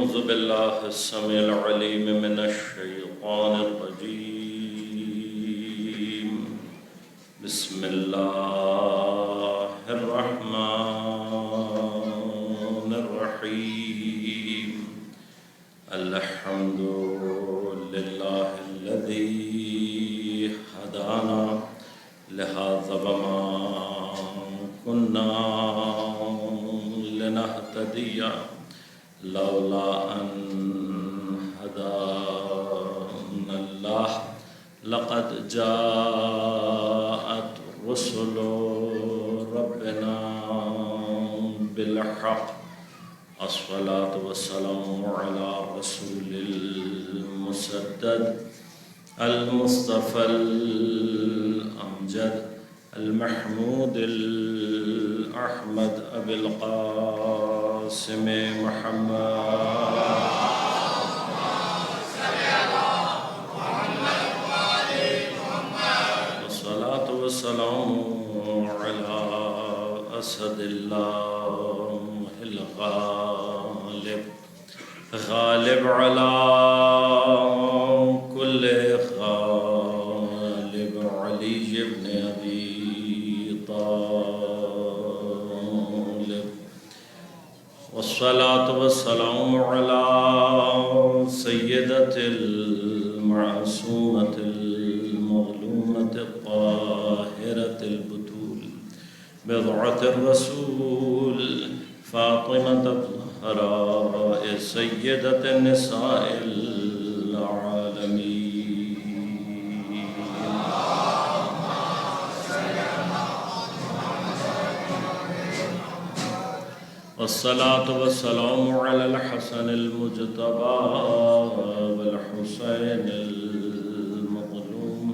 أعوذ بالله السميع العليم من الشيطان الرجيم. بسم الله الرحمن الرحيم. الحمد لله الذي هدانا لهذا وما كنا لنهتدي لولا أن هدانا الله لقد جاءت رسل ربنا بالحق. الصلاة والسلام على رسول المسدد المصطفى الأمجد المحمود الأحمد أبي القاسم محمد. والصلاة والسلام على أسد الله الغالب غالب على كل غالب علي بن أبي طالب. والصلاة والسلام على سيدة المعصومة المظلومة الطاهرة البتول بضعة الرسول فاطمة الزهراء سيدة النساء العالمين. والصلاة والسلام على الحسن المجتبى والحسين المظلوم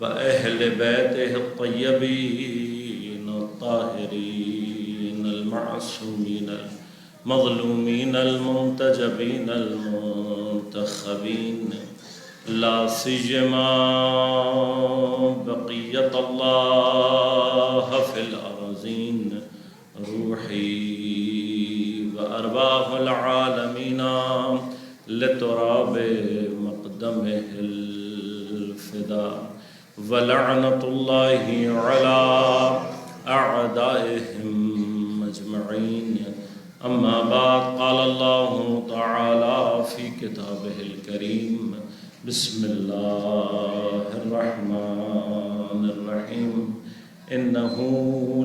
وأهل بيته الطيبين الطاهرين المعصومين المظلومين المنتجبين المنتخبين، لا سيما بقية الله في الأرضين روحي وأرواح العالمين لتراب مقدمه الفداء. ولعنة الله على أعدائهم أجمعين. أما بعد، قال الله تعالى في كتابه الكريم: بسم الله الرحمن الرحيم. إنه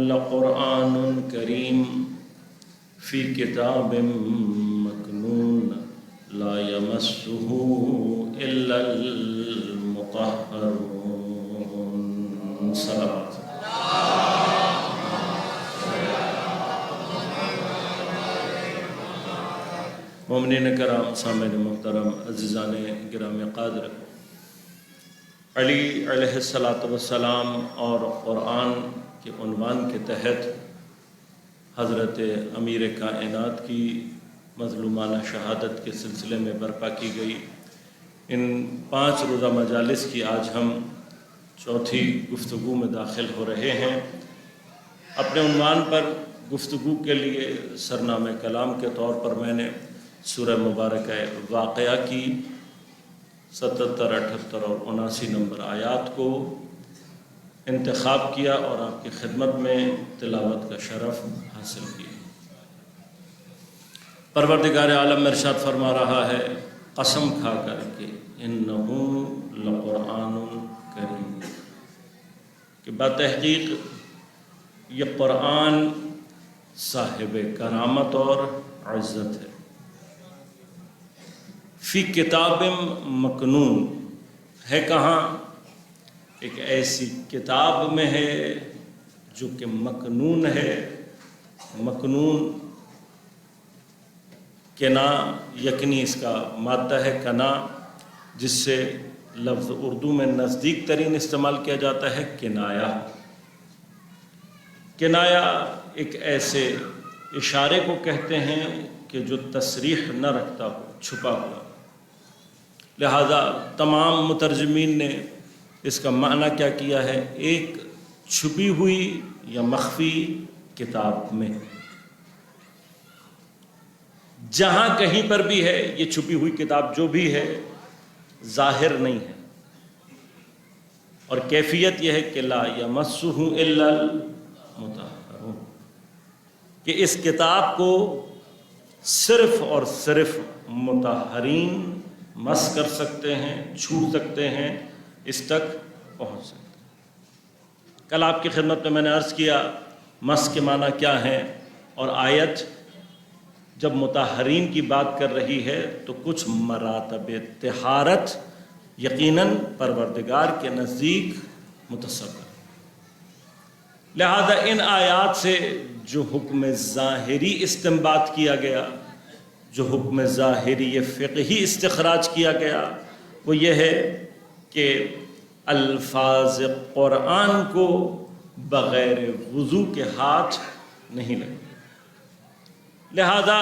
لقرآن كريم في كتاب مكنون لا يمسه إلا المطهرون. صلوات. مومنین کرام، سامعین محترم، عزیزان گرامی قدر، علی علیہ السلام اور قرآن کے عنوان کے تحت حضرت امیر کائنات کی مظلومانہ شہادت کے سلسلے میں برپا کی گئی ان 5 روزہ مجالس کی آج ہم چوتھی گفتگو میں داخل ہو رہے ہیں۔ اپنے عنوان پر گفتگو کے لیے سرنامہ کلام کے طور پر میں نے سورہ مبارکہ واقعہ کی 77، 78 اور 79 نمبر آیات کو انتخاب کیا اور آپ کی خدمت میں تلاوت کا شرف حاصل کیا۔ پروردگار عالم ارشاد فرما رہا ہے قسم کھا کر کے انہ لقرآن کریم، کہ بتحقیق یہ قرآن صاحب کرامت اور عزت ہے۔ فی کتاب مکنون ہے، کہاں؟ ایک ایسی کتاب میں ہے جو کہ مکنون ہے۔ مکنون کنا یکنی اس کا مادہ ہے، کنا، جس سے لفظ اردو میں نزدیک ترین استعمال کیا جاتا ہے کنایہ۔ کنایہ ایک ایسے اشارے کو کہتے ہیں کہ جو تصریح نہ رکھتا ہو، چھپا ہوا۔ لہذا تمام مترجمین نے اس کا معنی کیا کیا ہے؟ ایک چھپی ہوئی یا مخفی کتاب میں جہاں کہیں پر بھی ہے یہ چھپی ہوئی کتاب جو بھی ہے ظاہر نہیں ہے، اور کیفیت یہ ہے کہ لا یمسہ الا المطہرون، کہ اس کتاب کو صرف اور صرف مطہرین مس کر سکتے ہیں، چھو سکتے ہیں، اس تک پہنچ سکتے ہیں۔ کل آپ کی خدمت میں نے عرض کیا مس کے معنی کیا ہے، اور آیت جب مطہرین کی بات کر رہی ہے تو کچھ مراتب طہارت یقیناً پروردگار کے نزدیک متصور، لہذا ان آیات سے جو حکم ظاہری استنباط کیا گیا، جو حکم ظاہری فقہی استخراج کیا گیا، وہ یہ ہے کہ الفاظ قرآن کو بغیر وضو کے ہاتھ نہیں لگے، لہذا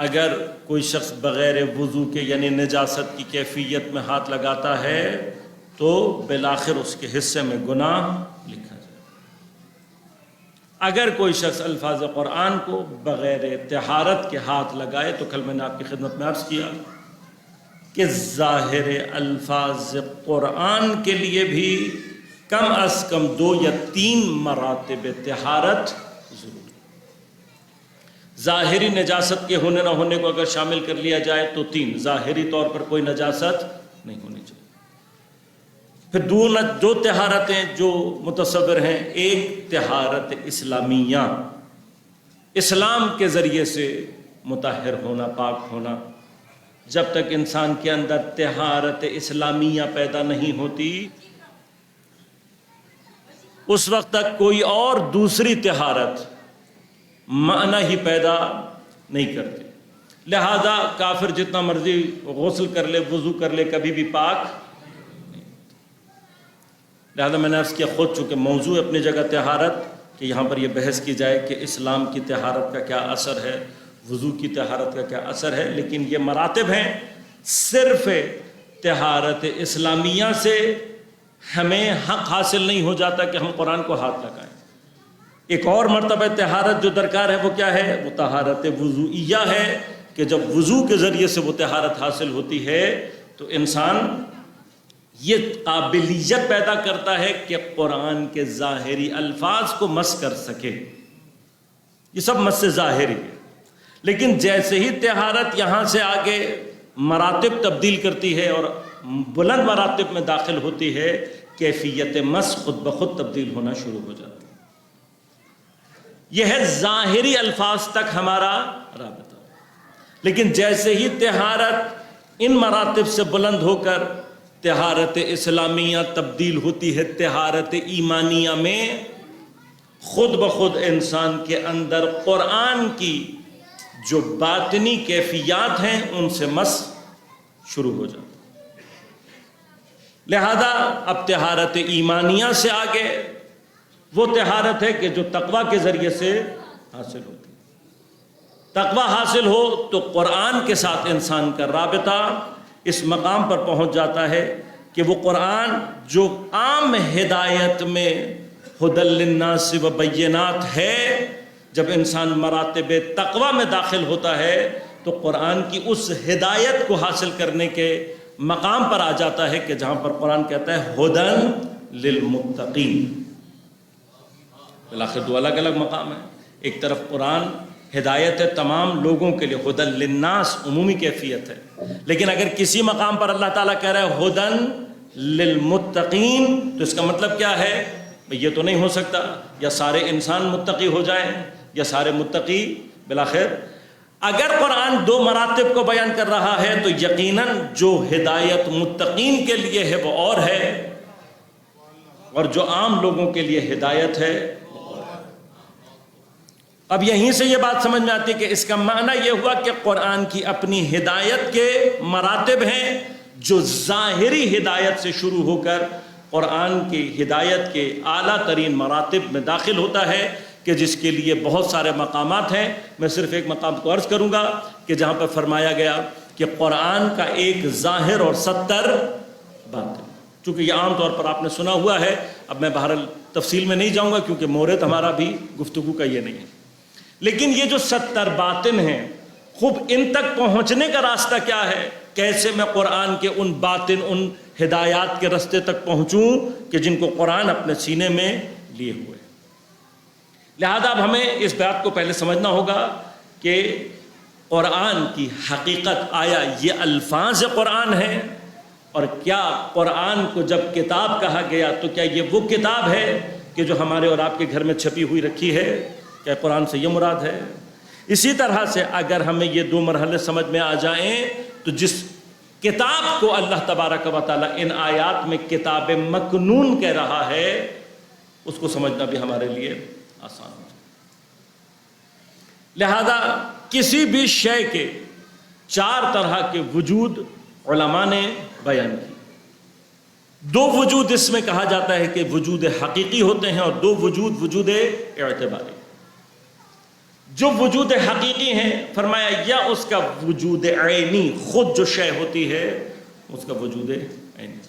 اگر کوئی شخص بغیر وضو کے یعنی نجاست کی کیفیت میں ہاتھ لگاتا ہے تو بالآخر اس کے حصے میں گناہ لکھا جائے۔ اگر کوئی شخص الفاظ قرآن کو بغیر طہارت کے ہاتھ لگائے تو کل میں نے آپ کی خدمت میں عرض کیا کہ ظاہر الفاظ قرآن کے لیے بھی کم از کم 2 یا 3 مراتب طہارت ضروری۔ ظاہری نجاست کے ہونے نہ ہونے کو اگر شامل کر لیا جائے تو 3، ظاہری طور پر کوئی نجاست نہیں ہونی چاہیے۔ پھر 2 طہارتیں جو متصور ہیں، ایک طہارت اسلامیہ، اسلام کے ذریعے سے مطہر ہونا، پاک ہونا۔ جب تک انسان کے اندر طہارت اسلامیہ پیدا نہیں ہوتی اس وقت تک کوئی اور دوسری طہارت معنی ہی پیدا نہیں کرتی، لہذا کافر جتنا مرضی غسل کر لے، وضو کر لے، کبھی بھی پاک نہیں۔ لہذا میں نے عرض کیا خود چونکہ موضوع اپنی جگہ طہارت کہ یہاں پر یہ بحث کی جائے کہ اسلام کی طہارت کا کیا اثر ہے، وضو کی طہارت کا کیا اثر ہے، لیکن یہ مراتب ہیں۔ صرف طہارت اسلامیہ سے ہمیں حق حاصل نہیں ہو جاتا کہ ہم قرآن کو ہاتھ لگائیں۔ ایک اور مرتبہ طہارت جو درکار ہے وہ کیا ہے؟ وہ طہارت وضوئیہ ہے، کہ جب وضو کے ذریعے سے وہ طہارت حاصل ہوتی ہے تو انسان یہ قابلیت پیدا کرتا ہے کہ قرآن کے ظاہری الفاظ کو مس کر سکے۔ یہ سب مس ظاہری ہے، لیکن جیسے ہی طہارت یہاں سے آگے مراتب تبدیل کرتی ہے اور بلند مراتب میں داخل ہوتی ہے، کیفیت مس خود بخود تبدیل ہونا شروع ہو جاتی ہے۔ یہ ہے ظاہری الفاظ تک ہمارا رابطہ، لیکن جیسے ہی طہارت ان مراتب سے بلند ہو کر طہارت اسلامیہ تبدیل ہوتی ہے طہارت ایمانیہ میں، خود بخود انسان کے اندر قرآن کی جو باطنی کیفیات ہیں ان سے مس شروع ہو جاتا۔ لہذا اب طہارت ایمانیہ سے آگے وہ طہارت ہے کہ جو تقویٰ کے ذریعے سے حاصل ہوتی ہے۔ تقویٰ حاصل ہو تو قرآن کے ساتھ انسان کا رابطہ اس مقام پر پہنچ جاتا ہے کہ وہ قرآن جو عام ہدایت میں ھدی للناس و بینات ہے، جب انسان مراتب تقویٰ میں داخل ہوتا ہے تو قرآن کی اس ہدایت کو حاصل کرنے کے مقام پر آ جاتا ہے کہ جہاں پر قرآن کہتا ہے ھدی للمتقین۔ بالآخر 2 الگ الگ مقام ہیں، ایک طرف قرآن ہدایت ہے تمام لوگوں کے لیے، ھدی للناس عمومی کیفیت ہے، لیکن اگر کسی مقام پر اللہ تعالیٰ کہہ رہا ہے ھدی للمتقین تو اس کا مطلب کیا ہے؟ یہ تو نہیں ہو سکتا یا سارے انسان متقی ہو جائیں یا سارے متقی۔ بالآخر اگر قرآن 2 مراتب کو بیان کر رہا ہے تو یقیناً جو ہدایت متقین کے لیے ہے وہ اور ہے، اور جو عام لوگوں کے لیے ہدایت ہے۔ اب یہیں سے یہ بات سمجھ میں آتی ہے کہ اس کا معنی یہ ہوا کہ قرآن کی اپنی ہدایت کے مراتب ہیں جو ظاہری ہدایت سے شروع ہو کر قرآن کی ہدایت کے اعلیٰ ترین مراتب میں داخل ہوتا ہے، کہ جس کے لیے بہت سارے مقامات ہیں۔ میں صرف ایک مقام کو عرض کروں گا کہ جہاں پر فرمایا گیا کہ قرآن کا ایک ظاہر اور 70 باطن، چونکہ یہ عام طور پر آپ نے سنا ہوا ہے، اب میں بہرحال تفصیل میں نہیں جاؤں گا کیونکہ مورد ہمارا بھی گفتگو کا یہ نہیں ہے، لیکن یہ جو 70 باطن ہیں خوب ان تک پہنچنے کا راستہ کیا ہے، کیسے میں قرآن کے ان باطن، ان ہدایات کے راستے تک پہنچوں کہ جن کو قرآن اپنے سینے میں لیے ہوئے۔ لہذا اب ہمیں اس بات کو پہلے سمجھنا ہوگا کہ قرآن کی حقیقت، آیا یہ الفاظ قرآن ہیں، اور کیا قرآن کو جب کتاب کہا گیا تو کیا یہ وہ کتاب ہے کہ جو ہمارے اور آپ کے گھر میں چھپی ہوئی رکھی ہے؟ کیا قرآن سے یہ مراد ہے؟ اسی طرح سے اگر ہمیں یہ دو مرحلے سمجھ میں آ جائیں تو جس کتاب کو اللہ تبارک و تعالیٰ ان آیات میں کتاب مکنون کہہ رہا ہے، اس کو سمجھنا بھی ہمارے لیے آسان ہو جائے۔ لہذا کسی بھی شے کے 4 طرح کے وجود علماء نے بیان کی۔ 2 وجود اس میں کہا جاتا ہے کہ وجود حقیقی ہوتے ہیں، اور 2 وجود وجود اعتباری۔ جو وجود حقیقی ہیں، فرمایا یا اس کا وجود عینی، خود جو شے ہوتی ہے اس کا وجود عینی۔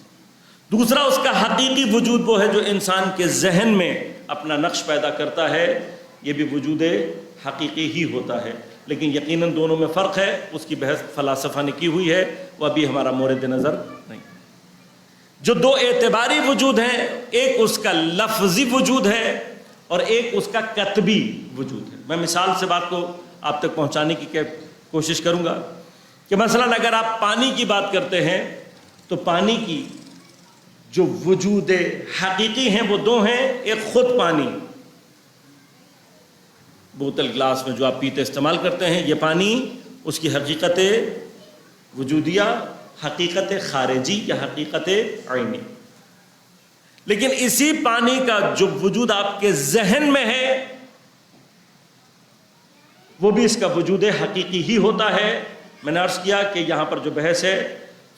دوسرا اس کا حقیقی وجود وہ ہے جو انسان کے ذہن میں اپنا نقش پیدا کرتا ہے، یہ بھی وجود حقیقی ہی ہوتا ہے، لیکن یقیناً دونوں میں فرق ہے، اس کی بحث فلاسفہ نے کی ہوئی ہے، وہ ابھی ہمارا مورد نظر نہیں۔ جو 2 اعتباری وجود ہیں، ایک اس کا لفظی وجود ہے اور ایک اس کا کتبی وجود ہے۔ میں مثال سے بات کو آپ تک پہنچانے کی کوشش کروں گا کہ مثلا اگر آپ پانی کی بات کرتے ہیں تو پانی کی جو وجود حقیقی ہیں وہ 2 ہیں، ایک خود پانی، بوتل گلاس میں جو آپ پیتے استعمال کرتے ہیں، یہ پانی اس کی حقیقت وجودیہ، حقیقت خارجی یا حقیقت عینی۔ لیکن اسی پانی کا جو وجود آپ کے ذہن میں ہے وہ بھی اس کا وجود حقیقی ہی ہوتا ہے۔ میں نے عرض کیا کہ یہاں پر جو بحث ہے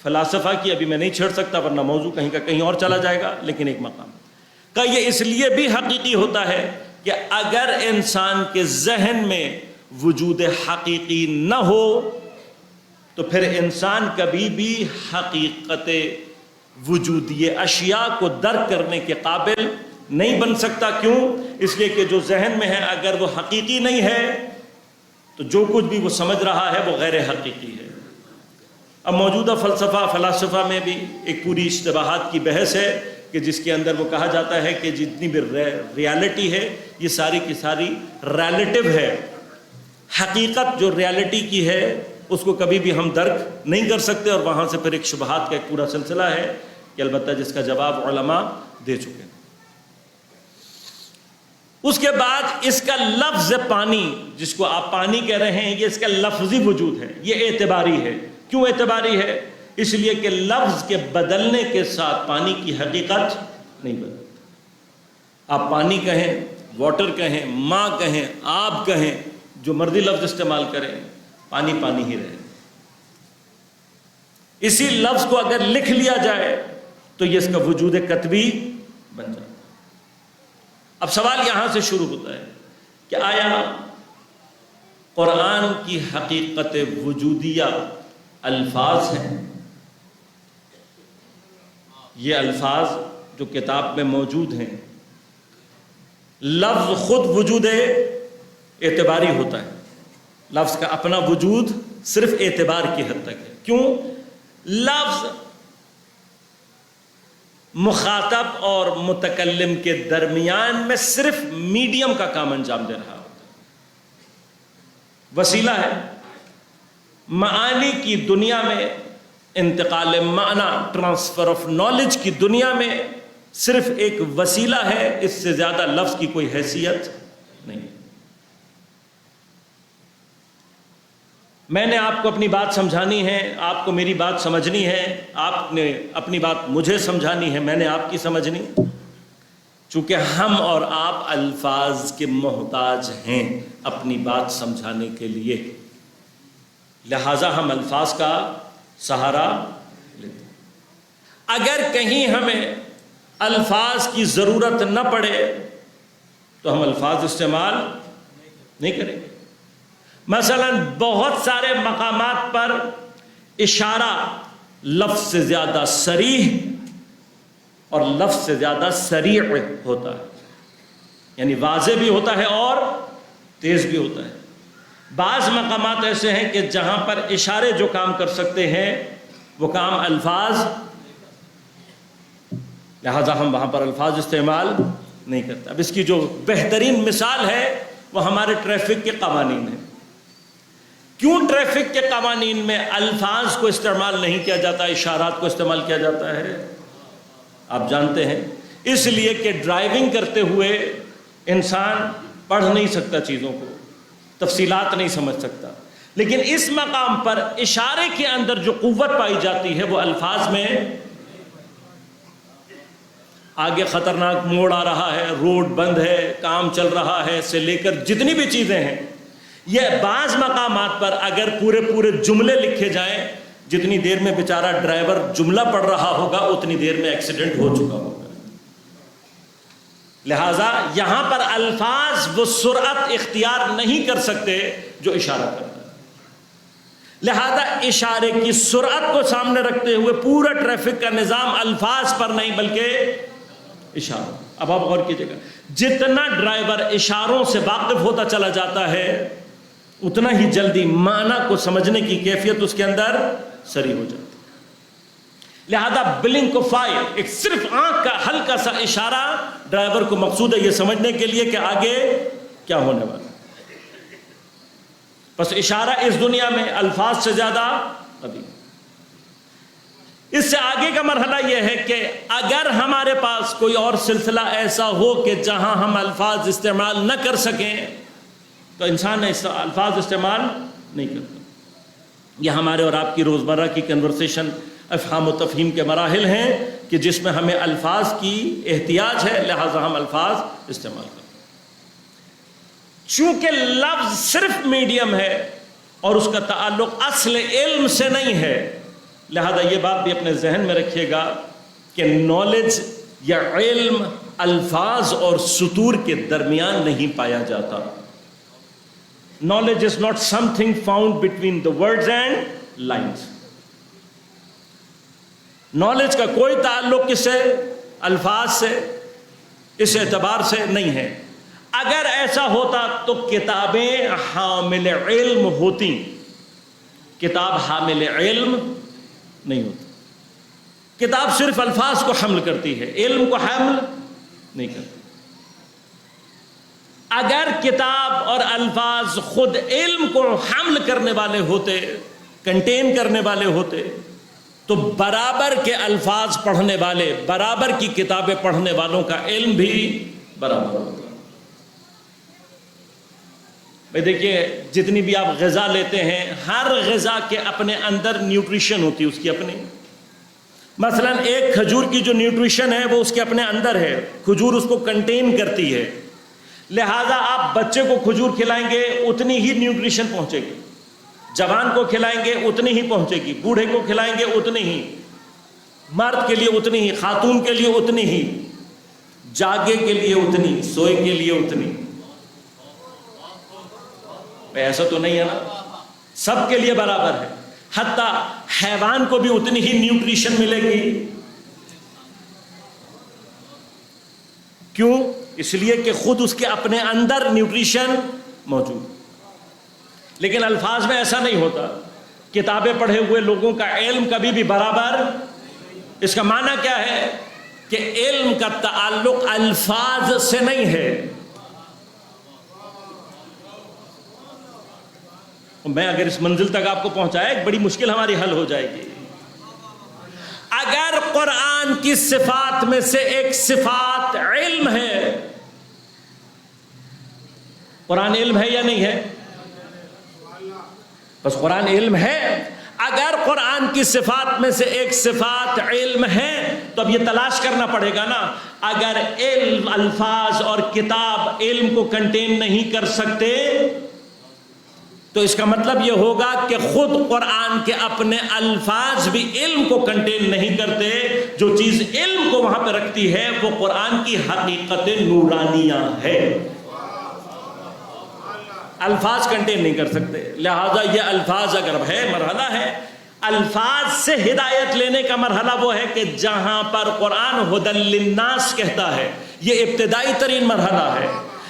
فلاسفہ کی، ابھی میں نہیں چھیڑ سکتا ورنہ موضوع کہیں کا کہیں اور چلا جائے گا، لیکن ایک مقام کا یہ اس لیے بھی حقیقی ہوتا ہے کہ اگر انسان کے ذہن میں وجود حقیقی نہ ہو تو پھر انسان کبھی بھی حقیقت وجودی اشیاء کو درک کرنے کے قابل نہیں بن سکتا۔ کیوں؟ اس لیے کہ جو ذہن میں ہے اگر وہ حقیقی نہیں ہے تو جو کچھ بھی وہ سمجھ رہا ہے وہ غیر حقیقی ہے۔ اب موجودہ فلسفہ میں بھی ایک پوری اشتباہات کی بحث ہے کہ جس کے اندر وہ کہا جاتا ہے کہ جتنی بھی ریالٹی ہے یہ ساری کی ساری ریلیٹیو ہے، حقیقت جو ریالٹی کی ہے اس کو کبھی بھی ہم درک نہیں کر سکتے، اور وہاں سے پھر ایک شبہات کا ایک پورا سلسلہ ہے کہ البتہ جس کا جواب علماء دے چکے ہیں۔ اس کے بعد اس کا لفظ پانی، جس کو آپ پانی کہہ رہے ہیں، یہ اس کا لفظی وجود ہے، یہ اعتباری ہے۔ کیوں اعتباری ہے؟ اس لیے کہ لفظ کے بدلنے کے ساتھ پانی کی حقیقت نہیں بدلتی۔ آپ پانی کہیں، واٹر کہیں، ماں کہیں، آب کہیں، جو مرضی لفظ استعمال کریں، پانی پانی ہی رہے۔ اسی لفظ کو اگر لکھ لیا جائے تو یہ اس کا وجود کتبی بن جائے۔ اب سوال یہاں سے شروع ہوتا ہے کہ آیا قرآن کی حقیقت وجودیہ الفاظ ہیں؟ یہ الفاظ جو کتاب میں موجود ہیں، لفظ خود وجود اعتباری ہوتا ہے، لفظ کا اپنا وجود صرف اعتبار کی حد تک ہے۔ کیوں؟ لفظ مخاطب اور متکلم کے درمیان میں صرف میڈیم کا کام انجام دے رہا ہوتا ہے، وسیلہ ہے۔ معانی کی دنیا میں، انتقال معنی، ٹرانسفر آف نالج کی دنیا میں صرف ایک وسیلہ ہے، اس سے زیادہ لفظ کی کوئی حیثیت نہیں۔ میں نے آپ کو اپنی بات سمجھانی ہے، آپ کو میری بات سمجھنی ہے، آپ نے اپنی بات مجھے سمجھانی ہے، میں نے آپ کی سمجھنی۔ چونکہ ہم اور آپ الفاظ کے محتاج ہیں اپنی بات سمجھانے کے لیے، لہٰذا ہم الفاظ کا سہارا لیتے ہیں۔ اگر کہیں ہمیں الفاظ کی ضرورت نہ پڑے تو ہم الفاظ استعمال نہیں کریں گے۔ مثلا بہت سارے مقامات پر اشارہ لفظ سے زیادہ صریح اور لفظ سے زیادہ سریع ہوتا ہے، یعنی واضح بھی ہوتا ہے اور تیز بھی ہوتا ہے۔ بعض مقامات ایسے ہیں کہ جہاں پر اشارے جو کام کر سکتے ہیں وہ کام الفاظ، لہذا ہم وہاں پر الفاظ استعمال نہیں کرتے۔ اب اس کی جو بہترین مثال ہے وہ ہمارے ٹریفک کے قوانین ہیں۔ کیوں ٹریفک کے قوانین میں الفاظ کو استعمال نہیں کیا جاتا، اشارات کو استعمال کیا جاتا ہے؟ آپ جانتے ہیں، اس لیے کہ ڈرائیونگ کرتے ہوئے انسان پڑھ نہیں سکتا، چیزوں کو تفصیلات نہیں سمجھ سکتا، لیکن اس مقام پر اشارے کے اندر جو قوت پائی جاتی ہے وہ الفاظ میں، آگے خطرناک موڑ آ رہا ہے، روڈ بند ہے، کام چل رہا ہے سے لے کر جتنی بھی چیزیں ہیں، یہ بعض مقامات پر اگر پورے جملے لکھے جائیں، جتنی دیر میں بیچارہ ڈرائیور جملہ پڑھ رہا ہوگا اتنی دیر میں ایکسیڈنٹ ہو چکا ہوگا۔ لہٰذا یہاں پر الفاظ وہ سرعت اختیار نہیں کر سکتے جو اشارہ کرتا ہے، لہذا اشارے کی سرعت کو سامنے رکھتے ہوئے پورا ٹریفک کا نظام الفاظ پر نہیں بلکہ اشاروں۔ اب آپ غور کیجئے گا، جتنا ڈرائیور اشاروں سے واقف ہوتا چلا جاتا ہے اتنا ہی جلدی معنی کو سمجھنے کی کیفیت اس کے اندر سری ہو جاتی ہے۔ لہذا بلنک آف آئی، ایک صرف آنکھ کا ہلکا سا اشارہ ڈرائیور کو مقصود ہے یہ سمجھنے کے لیے کہ آگے کیا ہونے والا ہے۔ بس اشارہ اس دنیا میں الفاظ سے زیادہ ابھی۔ اس سے آگے کا مرحلہ یہ ہے کہ اگر ہمارے پاس کوئی اور سلسلہ ایسا ہو کہ جہاں ہم الفاظ استعمال نہ کر سکیں تو انسان الفاظ استعمال نہیں کرتا۔ یہ ہمارے اور آپ کی روزمرہ کی کنورسیشن افہام و تفہیم کے مراحل ہیں کہ جس میں ہمیں الفاظ کی احتیاج ہے، لہذا ہم الفاظ استعمال کرتے ہیں۔ چونکہ لفظ صرف میڈیم ہے اور اس کا تعلق اصل علم سے نہیں ہے، لہذا یہ بات بھی اپنے ذہن میں رکھیے گا کہ نالج یا علم الفاظ اور سطور کے درمیان نہیں پایا جاتا۔ Knowledge is not something found between the words and lines. Knowledge کا کوئی تعلق کس سے؟ الفاظ سے، اس اعتبار سے نہیں ہے۔ اگر ایسا ہوتا تو کتابیں حامل علم ہوتی، کتاب حامل علم نہیں ہوتی۔ کتاب صرف الفاظ کو حمل کرتی ہے، علم کو حمل نہیں کرتی۔ اگر کتاب اور الفاظ خود علم کو حمل کرنے والے ہوتے، کنٹین کرنے والے ہوتے، تو برابر کے الفاظ پڑھنے والے، برابر کی کتابیں پڑھنے والوں کا علم بھی برابر ہوتا۔ بھئی دیکھیے، جتنی بھی آپ غذا لیتے ہیں، ہر غذا کے اپنے اندر نیوٹریشن ہوتی ہے، اس کی اپنی۔ مثلا ایک کھجور کی جو نیوٹریشن ہے وہ اس کے اپنے اندر ہے، کھجور اس کو کنٹین کرتی ہے، لہذا آپ بچے کو کھجور کھلائیں گے اتنی ہی نیوٹریشن پہنچے گی، جوان کو کھلائیں گے اتنی ہی پہنچے گی، بوڑھے کو کھلائیں گے اتنی ہی، مرد کے لیے اتنی ہی، خاتون کے لیے اتنی ہی، جاگے کے لیے اتنی، سوئے کے لیے اتنی۔ ایسا تو نہیں ہے نا، سب کے لیے برابر ہے، حتیٰ حیوان کو بھی اتنی ہی نیوٹریشن ملے گی۔ کیوں؟ اس لیے کہ خود اس کے اپنے اندر نیوٹریشن موجود۔ لیکن الفاظ میں ایسا نہیں ہوتا، کتابیں پڑھے ہوئے لوگوں کا علم کبھی بھی برابر۔ اس کا معنی کیا ہے کہ علم کا تعلق الفاظ سے نہیں ہے۔ میں اگر اس منزل تک آپ کو پہنچایا، ایک بڑی مشکل ہماری حل ہو جائے گی۔ اگر قرآن کی صفات میں سے ایک صفات علم ہے، قرآن علم ہے یا نہیں ہے؟ بس قرآن علم ہے۔ اگر قرآن کی صفات میں سے ایک صفات علم ہے تو اب یہ تلاش کرنا پڑے گا نا، اگر علم، الفاظ اور کتاب علم کو کنٹین نہیں کر سکتے تو اس کا مطلب یہ ہوگا کہ خود قرآن کے اپنے الفاظ بھی علم کو کنٹین نہیں کرتے۔ جو چیز علم کو وہاں پہ رکھتی ہے وہ قرآن کی حقیقت نورانیہ ہے، الفاظ کنٹین نہیں کر سکتے۔ لہذا یہ الفاظ اگر ہے، مرحلہ ہے، الفاظ سے ہدایت لینے کا مرحلہ وہ ہے کہ جہاں پر قرآن ہدی للناس کہتا ہے، یہ ابتدائی ترین مرحلہ ہے۔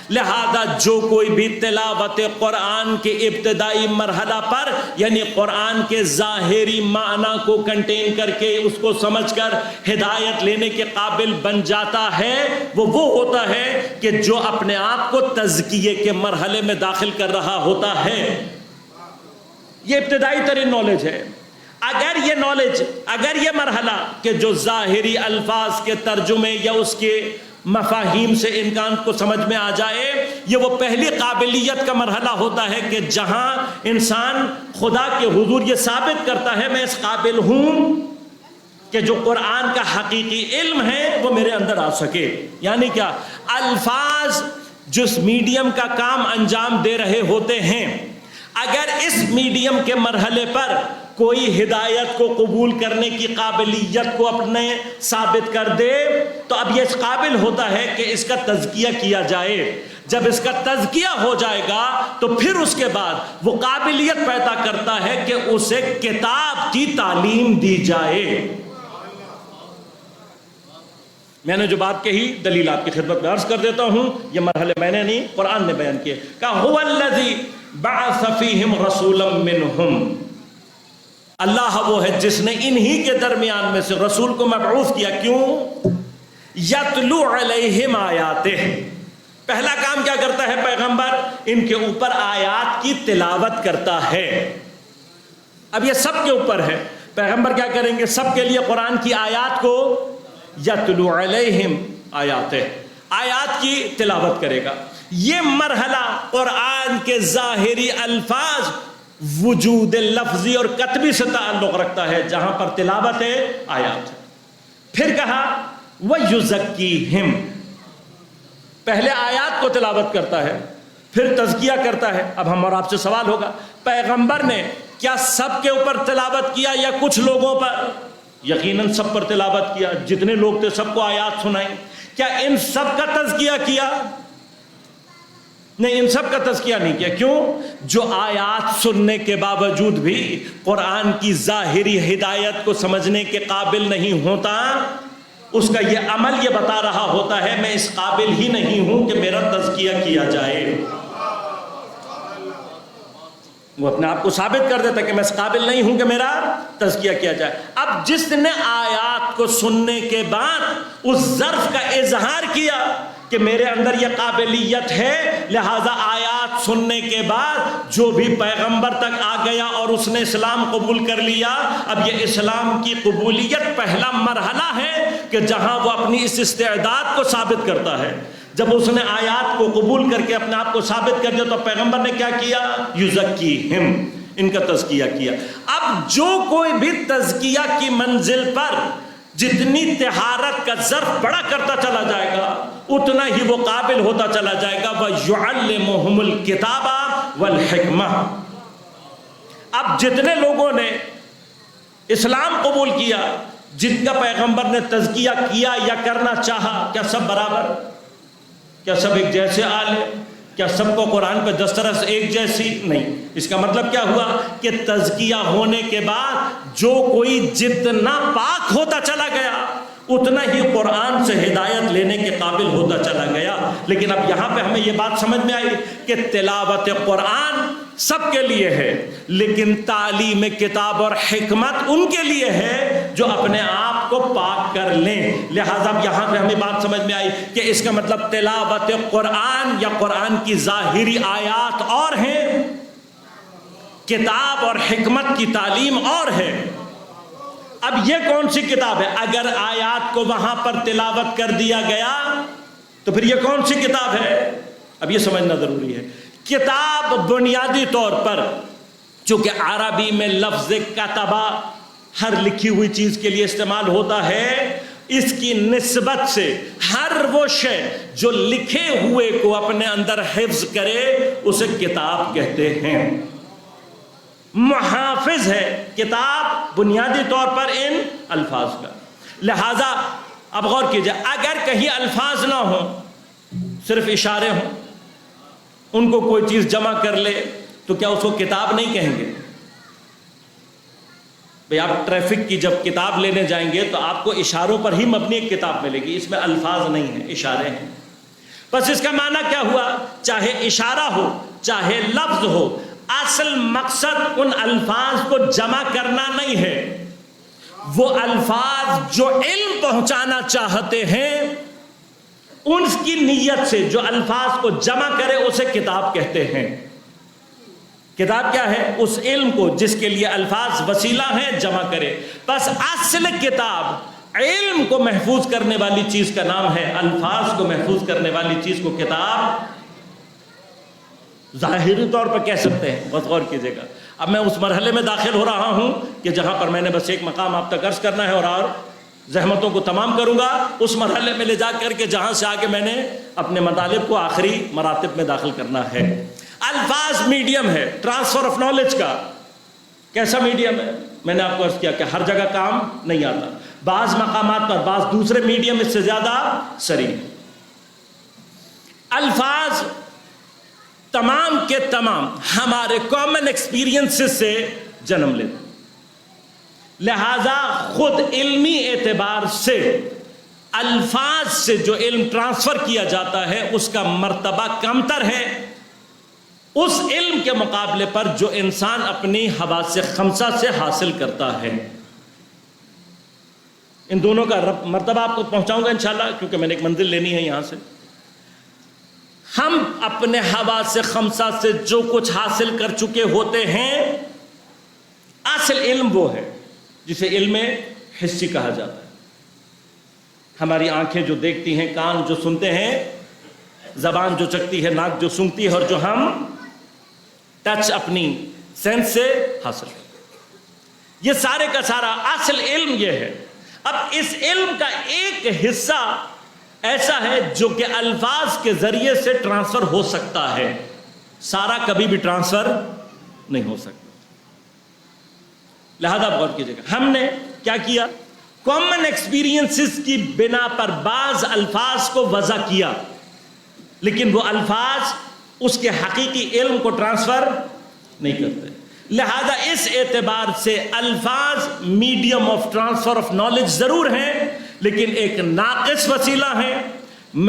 لہذا جو کوئی بھی تلاوت قرآن کے ابتدائی مرحلہ پر یعنی قرآن کے ظاہری معنی کو کنٹین کر کے اس کو سمجھ کر ہدایت لینے کے قابل بن جاتا ہے وہ ہوتا ہے کہ جو اپنے آپ کو تزکیے کے مرحلے میں داخل کر رہا ہوتا ہے. یہ ابتدائی ترین نالج ہے. اگر یہ مرحلہ کہ جو ظاہری الفاظ کے ترجمے یا اس کے مفاہیم سے انسان کو سمجھ میں آ جائے، یہ وہ پہلی قابلیت کا مرحلہ ہوتا ہے کہ جہاں انسان خدا کے حضور یہ ثابت کرتا ہے میں اس قابل ہوں کہ جو قرآن کا حقیقی علم ہے وہ میرے اندر آ سکے. یعنی کیا؟ الفاظ جس میڈیم کا کام انجام دے رہے ہوتے ہیں، اگر اس میڈیم کے مرحلے پر کوئی ہدایت کو قبول کرنے کی قابلیت کو اپنے ثابت کر دے تو اب یہ اس قابل ہوتا ہے کہ اس کا تزکیہ کیا جائے. جب اس کا تزکیہ ہو جائے گا تو پھر اس کے بعد وہ قابلیت پیدا کرتا ہے کہ اسے کتاب کی تعلیم دی جائے. میں نے جو بات کہی دلیل آپ کی خدمت میں عرض کر دیتا ہوں. یہ مرحلے میں نے نہیں، قرآن نے بیان کیے. کہا هو الذی بعث فیہم رسولا منہم، اللہ وہ ہے جس نے انہی کے درمیان میں سے رسول کو مبعوث کیا. کیوں؟ یتلو علیہم آیاتہ، پہلا کام کیا کرتا ہے پیغمبر؟ ان کے اوپر آیات کی تلاوت کرتا ہے. اب یہ سب کے اوپر ہے. پیغمبر کیا کریں گے؟ سب کے لیے قرآن کی آیات کو یتلو علیہم آیاتہ، آیات کی تلاوت کرے گا. یہ مرحلہ قرآن کے ظاہری الفاظ وجود لفظی اور کتبی سے تعلق رکھتا ہے جہاں پر تلاوت ہے آیات. پھر کہا وَيُزَكِّيهِمْ، پہلے آیات کو تلاوت کرتا ہے پھر تزکیہ کرتا ہے. اب ہم اور آپ سے سوال ہوگا پیغمبر نے کیا سب کے اوپر تلاوت کیا یا کچھ لوگوں پر؟ یقیناً سب پر تلاوت کیا. جتنے لوگ تھے سب کو آیات سنائی. کیا ان سب کا تزکیہ کیا؟ نہیں، ان سب کا تزکیہ نہیں کیا. کیوں؟ جو آیات سننے کے باوجود بھی قرآن کی ظاہری ہدایت کو سمجھنے کے قابل نہیں ہوتا، اس کا یہ عمل یہ بتا رہا ہوتا ہے میں اس قابل ہی نہیں ہوں کہ میرا تزکیہ کیا جائے. وہ اپنے آپ کو ثابت کر دیتا کہ میں اس قابل نہیں ہوں کہ میرا تزکیہ کیا جائے. اب جس نے آیات کو سننے کے بعد اس ظرف کا اظہار کیا کہ میرے اندر یہ قابلیت ہے، لہذا آیات سننے کے بعد جو بھی پیغمبر تک آ گیا اور اس نے اسلام قبول کر لیا، اب یہ اسلام کی قبولیت پہلا مرحلہ ہے کہ جہاں وہ اپنی اس استعداد کو ثابت کرتا ہے. جب اس نے آیات کو قبول کر کے اپنے آپ کو ثابت کر دیا تو پیغمبر نے کیا کیا؟ یزکیہم، ان کا تزکیہ کیا. اب جو کوئی بھی تزکیہ کی منزل پر جتنی طہارت کا ظرف بڑا کرتا چلا جائے گا اتنا ہی وہ قابل ہوتا چلا جائے گا. وَيُعَلِّمُهُمُ الْكِتَابَ وَالْحِكْمَةَ، اب جتنے لوگوں نے اسلام قبول کیا، جن کا پیغمبر نے تزکیہ کیا یا کرنا چاہا، کیا سب برابر؟ کیا سب ایک جیسے عالم؟ کیا سب کو قرآن پہ دسترس ایک جیسی؟ نہیں. اس کا مطلب کیا ہوا کہ تزکیہ ہونے کے بعد جو کوئی جتنا پاک ہوتا چلا گیا اتنا ہی قرآن سے ہدایت لینے کے قابل ہوتا چلا گیا. لیکن اب یہاں پہ ہمیں یہ بات سمجھ میں آئی کہ تلاوت قرآن سب کے لیے ہے، لیکن تعلیم کتاب اور حکمت ان کے لیے ہے جو اپنے آپ کو پاک کر لیں. لہٰذا اب یہاں پہ ہمیں بات سمجھ میں آئی کہ اس کا مطلب تلاوت قرآن یا قرآن کی ظاہری آیات اور ہیں، کتاب اور حکمت کی تعلیم اور ہے. اب یہ کون سی کتاب ہے؟ اگر آیات کو وہاں پر تلاوت کر دیا گیا تو پھر یہ کون سی کتاب ہے؟ اب یہ سمجھنا ضروری ہے. کتاب بنیادی طور پر چونکہ عربی میں لفظ کتبہ ہر لکھی ہوئی چیز کے لیے استعمال ہوتا ہے، اس کی نسبت سے ہر وہ شے جو لکھے ہوئے کو اپنے اندر حفظ کرے اسے کتاب کہتے ہیں. محافظ ہے کتاب بنیادی طور پر ان الفاظ کا. لہذا اب غور کیجئے، اگر کہیں الفاظ نہ ہوں، صرف اشارے ہوں، ان کو کوئی چیز جمع کر لے تو کیا اس کو کتاب نہیں کہیں گے؟ بھئی آپ ٹریفک کی جب کتاب لینے جائیں گے تو آپ کو اشاروں پر ہی مبنی ایک کتاب ملے گی، اس میں الفاظ نہیں ہیں، اشارے ہیں. بس اس کا معنی کیا ہوا؟ چاہے اشارہ ہو چاہے لفظ ہو، اصل مقصد ان الفاظ کو جمع کرنا نہیں ہے، وہ الفاظ جو علم پہنچانا چاہتے ہیں ان کی نیت سے جو الفاظ کو جمع کرے اسے کتاب کہتے ہیں۔ کتاب کیا ہے؟ اس علم کو جس کے لیے الفاظ وسیلہ ہیں جمع کرے۔ بس اصل کتاب علم کو محفوظ کرنے والی چیز کا نام ہے، الفاظ کو محفوظ کرنے والی چیز کو کتاب ظاہری طور پر کہہ سکتے ہیں۔ بہت غور کیجیے گا، اب میں اس مرحلے میں داخل ہو رہا ہوں کہ جہاں پر میں نے بس ایک مقام آپ تک عرض کرنا ہے اور زحمتوں کو تمام کروں گا، اس مرحلے میں لے جا کر کے جہاں سے آگے میں نے اپنے مطالب کو آخری مراتب میں داخل کرنا ہے۔ الفاظ میڈیم ہے ٹرانسفر آف نالج کا۔ کیسا میڈیم ہے؟ میں نے آپ کو عرض کیا کہ ہر جگہ کام نہیں آتا، بعض مقامات پر بعض دوسرے میڈیم اس سے زیادہ سری۔ الفاظ تمام کے تمام ہمارے کامن ایکسپیرینسز سے جنم لیتے، لہذا خود علمی اعتبار سے الفاظ سے جو علم ٹرانسفر کیا جاتا ہے اس کا مرتبہ کمتر ہے اس علم کے مقابلے پر جو انسان اپنی حواس خمسہ سے حاصل کرتا ہے۔ ان دونوں کا مرتبہ آپ کو پہنچاؤں گا انشاءاللہ، کیونکہ میں نے ایک منزل لینی ہے یہاں سے۔ ہم اپنے حواس خمسہ سے جو کچھ حاصل کر چکے ہوتے ہیں، اصل علم وہ ہے جسے علم حسی کہا جاتا ہے۔ ہماری آنکھیں جو دیکھتی ہیں، کان جو سنتے ہیں، زبان جو چکھتی ہے، ناک جو سونگتی ہے، اور جو ہم ٹچ اپنی سینس سے حاصل کرتے ہیں، یہ سارے کا سارا اصل علم یہ ہے۔ اب اس علم کا ایک حصہ ایسا ہے جو کہ الفاظ کے ذریعے سے ٹرانسفر ہو سکتا ہے، سارا کبھی بھی ٹرانسفر نہیں ہو سکتا۔ لہذا غور کیجیے گا، ہم نے کیا کیا؟ کامن ایکسپیرینسز کی بنا پر بعض الفاظ کو وضع کیا، لیکن وہ الفاظ اس کے حقیقی علم کو ٹرانسفر نہیں کرتے۔ لہذا اس اعتبار سے الفاظ medium of transfer of knowledge ضرور ہیں، لیکن ایک ناقص وسیلہ ہے،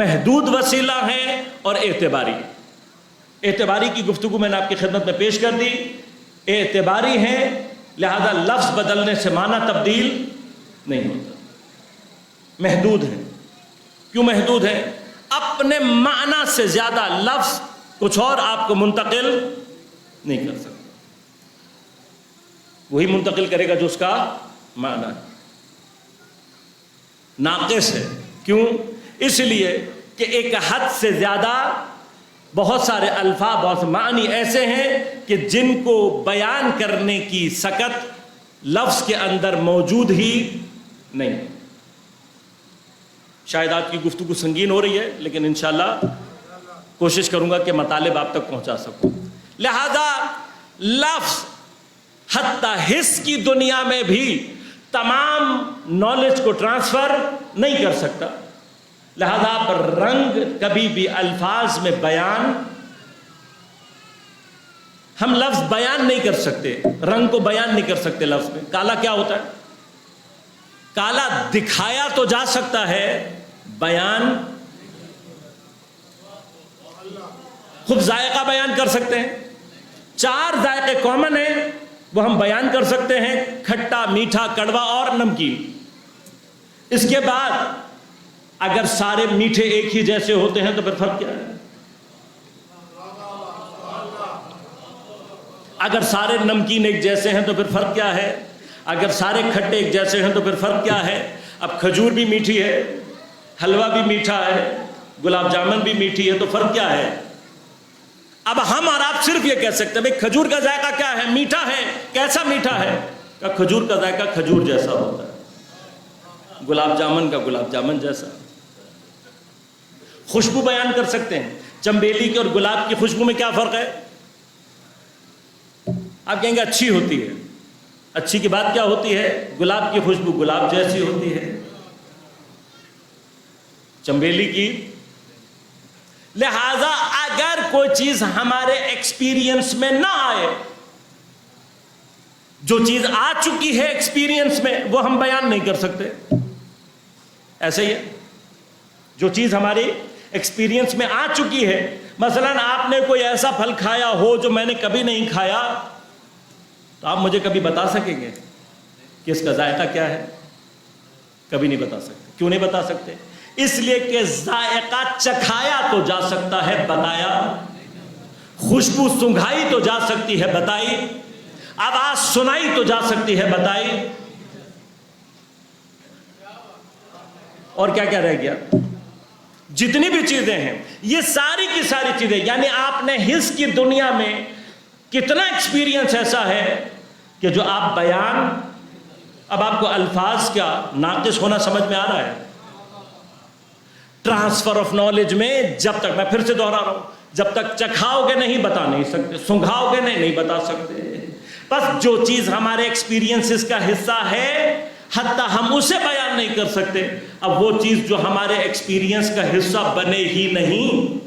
محدود وسیلہ ہے اور اعتباری۔ اعتباری کی گفتگو میں نے آپ کی خدمت میں پیش کر دی، اعتباری ہے، لہذا لفظ بدلنے سے معنی تبدیل نہیں ہوتا، محدود ہے۔ کیوں محدود ہے؟ اپنے معنی سے زیادہ لفظ کچھ اور آپ کو منتقل نہیں کر سکتا، وہی منتقل کرے گا جو اس کا معنی ہے۔ ناقص ہے، کیوں؟ اس لیے کہ ایک حد سے زیادہ بہت سارے الفاظ، بہت سے معنی ایسے ہیں کہ جن کو بیان کرنے کی سکت لفظ کے اندر موجود ہی نہیں۔ شاید آپ کی گفتگو سنگین ہو رہی ہے، لیکن انشاءاللہ کوشش کروں گا کہ مطالب آپ تک پہنچا سکوں۔ لہذا لفظ حتی حس کی دنیا میں بھی تمام نالج کو ٹرانسفر نہیں کر سکتا، لہذا آپ رنگ کبھی بھی الفاظ میں بیان، ہم لفظ بیان نہیں کر سکتے، رنگ کو بیان نہیں کر سکتے لفظ میں۔ کالا کیا ہوتا ہے؟ کالا دکھایا تو جا سکتا ہے، بیان خوب ذائقہ بیان کر سکتے ہیں، 4 ذائقے کامن ہیں وہ ہم بیان کر سکتے ہیں، کھٹا، میٹھا، کڑوا اور نمکین۔ اس کے بعد اگر سارے میٹھے ایک ہی جیسے ہوتے ہیں تو پھر فرق کیا ہے؟ اگر سارے نمکین ایک جیسے ہیں تو پھر فرق کیا ہے؟ اگر سارے کھٹے ایک جیسے ہیں تو پھر فرق کیا ہے؟ اب کھجور بھی میٹھی ہے، حلوہ بھی میٹھا ہے، گلاب جامن بھی میٹھی ہے، تو فرق کیا ہے؟ اب ہم اور آپ صرف یہ کہہ سکتے ہیں بھئی کھجور کا ذائقہ کیا ہے؟ میٹھا ہے۔ کیسا میٹھا ہے؟ کہ کھجور کا ذائقہ کھجور جیسا ہوتا ہے، گلاب جامن کا گلاب جامن جیسا۔ خوشبو بیان کر سکتے ہیں، چنبیلی کی اور گلاب کی خوشبو میں کیا فرق ہے؟ آپ کہیں گے اچھی ہوتی ہے، اچھی کی بات کیا ہوتی ہے؟ گلاب کی خوشبو گلاب جیسی ہوتی ہے، چنبیلی کی۔ لہذا اگر کوئی چیز ہمارے ایکسپیرینس میں نہ آئے، جو چیز آ چکی ہے ایکسپیرینس میں وہ ہم بیان نہیں کر سکتے۔ ایسے ہی ہے، جو چیز ہماری ایکسپیرینس میں آ چکی ہے. مثلاً آپ نے کوئی ایسا پھل کھایا ہو جو میں نے کبھی نہیں کھایا, تو آپ مجھے کبھی بتا سکیں گے کہ اس کا ذائقہ کیا ہے؟ کبھی نہیں بتا سکتے. کیوں نہیں بتا سکتے؟ اس لیے کہ ذائقہ چکھایا تو جا سکتا ہے, بتایا. خوشبو سنگھائی تو جا سکتی ہے, بتائی. آواز سنائی تو جا سکتی ہے, بتائی. اور کیا کیا رہ گیا؟ جتنی بھی چیزیں ہیں یہ ساری کی ساری چیزیں, یعنی آپ نے حس کی دنیا میں کتنا ایکسپیرینس ایسا ہے کہ جو آپ بیان, اب آپ کو الفاظ کیا ناقص ہونا سمجھ میں آ رہا ہے؟ ٹرانسفر آف نالج میں جب تک, میں پھر سے دوہرا رہا ہوں, جب تک چکھاؤ گے نہیں بتا نہیں سکتے, سنگھاؤ گے نہیں بتا سکتے. بس جو چیز ہمارے ایکسپیرینسز کا حصہ ہے حتیٰ ہم اسے بیان نہیں کر سکتے. اب وہ چیز جو ہمارے ایکسپیرینس کا حصہ بنے ہی نہیں,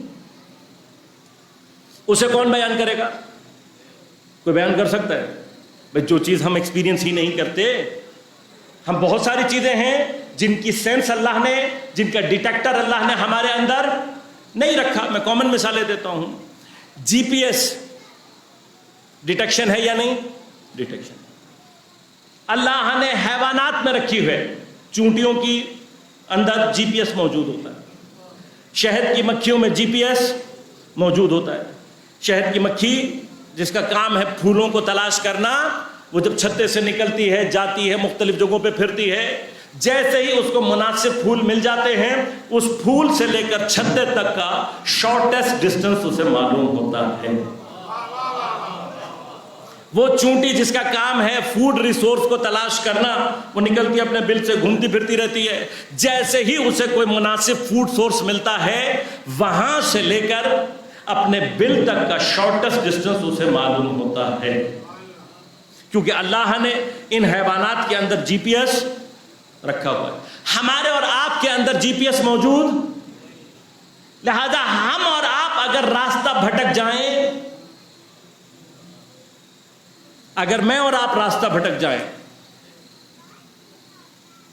اسے کون بیان کرے گا؟ کوئی بیان کر سکتا ہے؟ بھئی جو چیز ہم ایکسپیرینس ہی نہیں کرتے. ہم بہت ساری چیزیں ہیں جن کی سینس اللہ نے, جن کا ڈیٹیکٹر اللہ نے ہمارے اندر نہیں رکھا. میں کامن مثالیں دیتا ہوں. جی پی ایس ڈیٹیکشن ہے یا نہیں؟ ڈیٹیکشن. اللہ نے حیوانات میں رکھی ہوئے, چونٹیوں کی اندر جی پی ایس موجود ہوتا ہے, شہد کی مکھیوں میں جی پی ایس موجود ہوتا ہے. شہد کی مکھی جس کا کام ہے پھولوں کو تلاش کرنا, وہ جب چھتے سے نکلتی ہے, جاتی ہے, مختلف جگہوں پہ پھرتی ہے, جیسے ہی اس کو مناسب پھول مل جاتے ہیں, اس پھول سے لے کر چھتے تک کا شارٹیسٹ ڈسٹنس اسے معلوم ہوتا ہے. وہ چونٹی جس کا کام ہے فوڈ ریسورس کو تلاش کرنا, وہ نکلتی ہے اپنے بل سے, گھومتی پھرتی رہتی ہے. جیسے ہی اسے کوئی مناسب فوڈ سورس ملتا ہے, وہاں سے لے کر اپنے بل تک کا شارٹیسٹ ڈسٹنس اسے معلوم ہوتا ہے. کیونکہ اللہ نے ان حیوانات کے اندر جی پی ایس رکھا ہوا ہے. ہمارے اور آپ کے اندر جی پی ایس موجود, لہذا ہم اور آپ اگر راستہ بھٹک جائیں, اگر میں اور آپ راستہ بھٹک جائیں,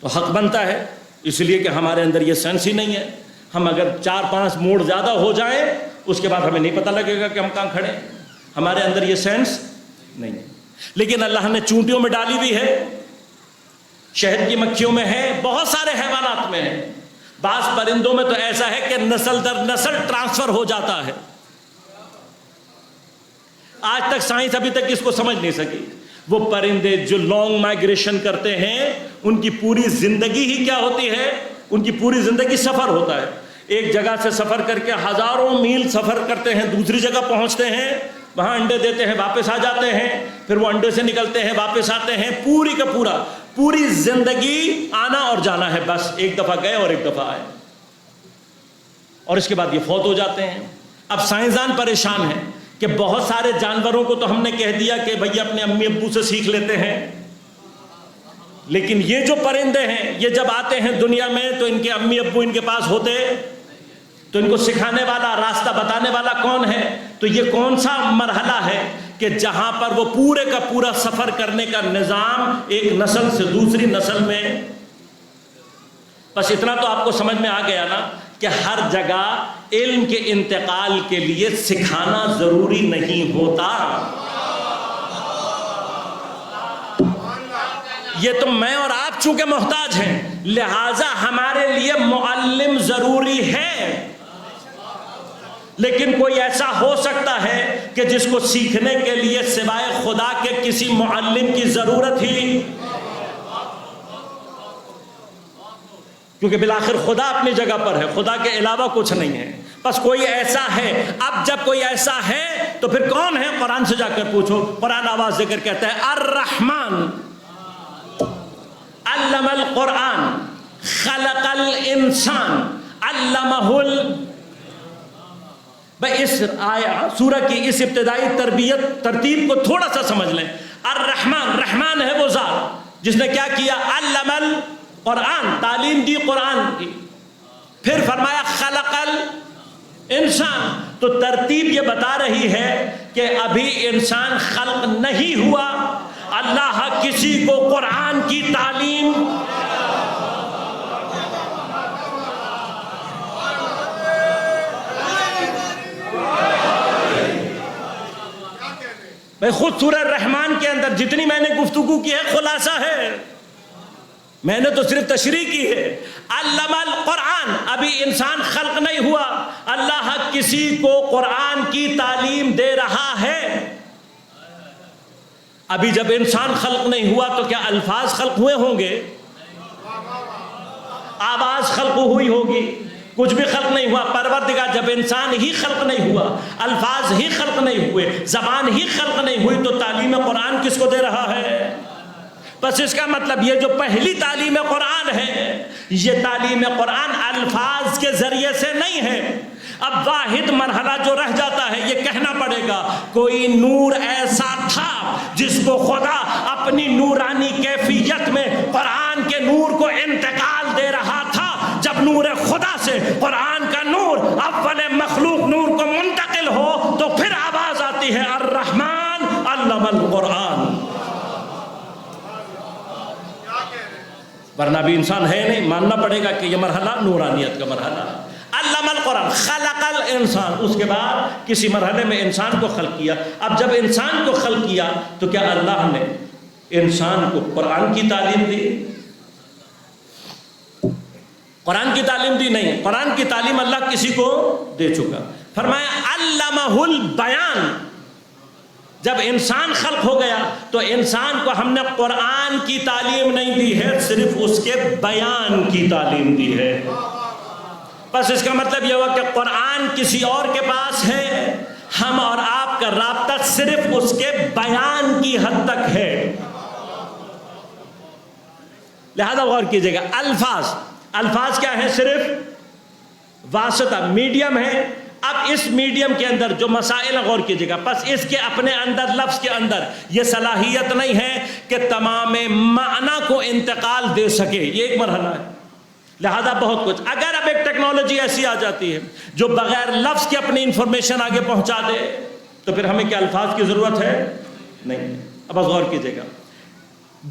تو حق بنتا ہے, اس لیے کہ ہمارے اندر یہ سینس ہی نہیں ہے. ہم اگر 4-5 موڑ زیادہ ہو جائیں, اس کے بعد ہمیں نہیں پتہ لگے گا کہ ہم کہاں کھڑے ہیں. ہمارے اندر یہ سینس نہیں ہے. لیکن اللہ نے چونٹیوں میں ڈالی بھی ہے, شہد کی مکھیوں میں ہے, بہت سارے حیوانات میں ہے. بعض پرندوں میں تو ایسا ہے کہ نسل در نسل ٹرانسفر ہو جاتا ہے. آج تک سائنس ابھی تک اس کو سمجھ نہیں سکی. وہ پرندے جو لانگ مائگریشن کرتے ہیں, ان کی پوری زندگی ہی کیا ہوتی ہے؟ ان کی پوری زندگی سفر ہوتا ہے. ایک جگہ سے سفر کر کے ہزاروں میل سفر کرتے ہیں, دوسری جگہ پہنچتے ہیں, وہاں انڈے دیتے ہیں, واپس آ جاتے ہیں, پھر وہ انڈے سے نکلتے ہیں, واپس آتے ہیں. پوری کا پوری زندگی آنا اور جانا ہے, بس ایک دفعہ گئے اور ایک دفعہ آئے, اور اس کے بعد یہ فوت ہو جاتے ہیں. اب سائنسدان پریشان ہیں کہ بہت سارے جانوروں کو تو ہم نے کہہ دیا کہ بھئی اپنے امی ابو سے سیکھ لیتے ہیں, لیکن یہ جو پرندے ہیں یہ جب آتے ہیں دنیا میں تو ان کے امی ابو ان کے پاس ہوتے, تو ان کو سکھانے والا, راستہ بتانے والا کون ہے؟ تو یہ کون سا مرحلہ ہے کہ جہاں پر وہ پورے کا پورا سفر کرنے کا نظام ایک نسل سے دوسری نسل میں. بس اتنا تو آپ کو سمجھ میں آ گیا نا کہ ہر جگہ علم کے انتقال کے لیے سکھانا ضروری نہیں ہوتا. یہ تو میں اور آپ چونکہ محتاج ہیں, لہذا ہمارے لیے معلم ضروری ہے. لیکن کوئی ایسا ہو سکتا ہے کہ جس کو سیکھنے کے لیے سوائے خدا کے کسی معلم کی ضرورت ہی, کیونکہ بالآخر خدا اپنی جگہ پر ہے, خدا کے علاوہ کچھ نہیں ہے. بس کوئی ایسا ہے. اب جب کوئی ایسا ہے تو پھر کون ہے؟ قرآن سے جا کر پوچھو. قرآن آواز دے کر کہتا ہے الرحمن علم القرآن خلق الانسان علمہ بھائی اس سورہ کی اس ابتدائی ترتیب کو تھوڑا سا سمجھ لیں. الرحمن, رحمان ہے وہ ذات جس نے کیا کیا؟ علم القرآن, تعلیم دی قرآن کی. پھر فرمایا خلق الانسان. تو ترتیب یہ بتا رہی ہے کہ ابھی انسان خلق نہیں ہوا, اللہ کسی کو قرآن کی تعلیم بھائی خود سورہ الرحمن کے اندر جتنی میں نے گفتگو کی ہے خلاصہ ہے، میں نے تو صرف تشریح کی ہے۔ علم القرآن، ابھی انسان خلق نہیں ہوا، اللہ کسی کو قرآن کی تعلیم دے رہا ہے۔ ابھی جب انسان خلق نہیں ہوا تو کیا الفاظ خلق ہوئے ہوں گے؟ آواز خلق ہوئی ہوگی؟ کچھ بھی خلق نہیں ہوا۔ پروردگار جب انسان ہی خلق نہیں ہوا، الفاظ ہی خلق نہیں ہوئے، زبان ہی خلق نہیں ہوئی، تو تعلیم قرآن کس کو دے رہا ہے؟ بس اس کا مطلب یہ جو پہلی تعلیم قرآن ہے، یہ تعلیم قرآن الفاظ کے ذریعے سے نہیں ہے۔ اب واحد مرحلہ جو رہ جاتا ہے، یہ کہنا پڑے گا کوئی نور ایسا تھا جس کو خدا اپنی نورانی کیفیت میں قرآن کے نور کو انتقال دے رہا تھا۔ جب نور خدا سے قرآن کا نور اول مخلوق نور کو منتقل ہو تو پھر آواز آتی ہے الرحمن علم القرآن، ورنہ بھی انسان ہے نہیں۔ ماننا پڑے گا کہ یہ مرحلہ نورانیت کا مرحلہ۔ علم القرآن، خلق الانسان، اس کے بعد کسی مرحلے میں انسان کو خلق کیا۔ اب جب انسان کو خلق کیا تو کیا اللہ نے انسان کو قرآن کی تعلیم دی؟ قرآن کی تعلیم دی؟ نہیں، قرآن کی تعلیم اللہ کسی کو دے چکا۔ فرمایا علمہ البیان، جب انسان خلق ہو گیا تو انسان کو ہم نے قرآن کی تعلیم نہیں دی ہے، صرف اس کے بیان کی تعلیم دی ہے۔ بس اس کا مطلب یہ ہوا کہ قرآن کسی اور کے پاس ہے، ہم اور آپ کا رابطہ صرف اس کے بیان کی حد تک ہے۔ لہذا غور کیجئے گا، الفاظ کیا ہیں؟ صرف واسطہ، میڈیم ہے۔ اب اس میڈیم کے اندر جو مسائل غور کیجئے گا، پس اس کے اپنے اندر، لفظ کے اندر یہ صلاحیت نہیں ہے کہ تمام معنی کو انتقال دے سکے، یہ ایک مرحلہ ہے۔ لہذا بہت کچھ، اگر اب ایک ٹیکنالوجی ایسی آ جاتی ہے جو بغیر لفظ کے اپنی انفارمیشن آگے پہنچا دے تو پھر ہمیں کیا الفاظ کی ضرورت ہے؟ نہیں۔ اب بس غور کیجئے گا،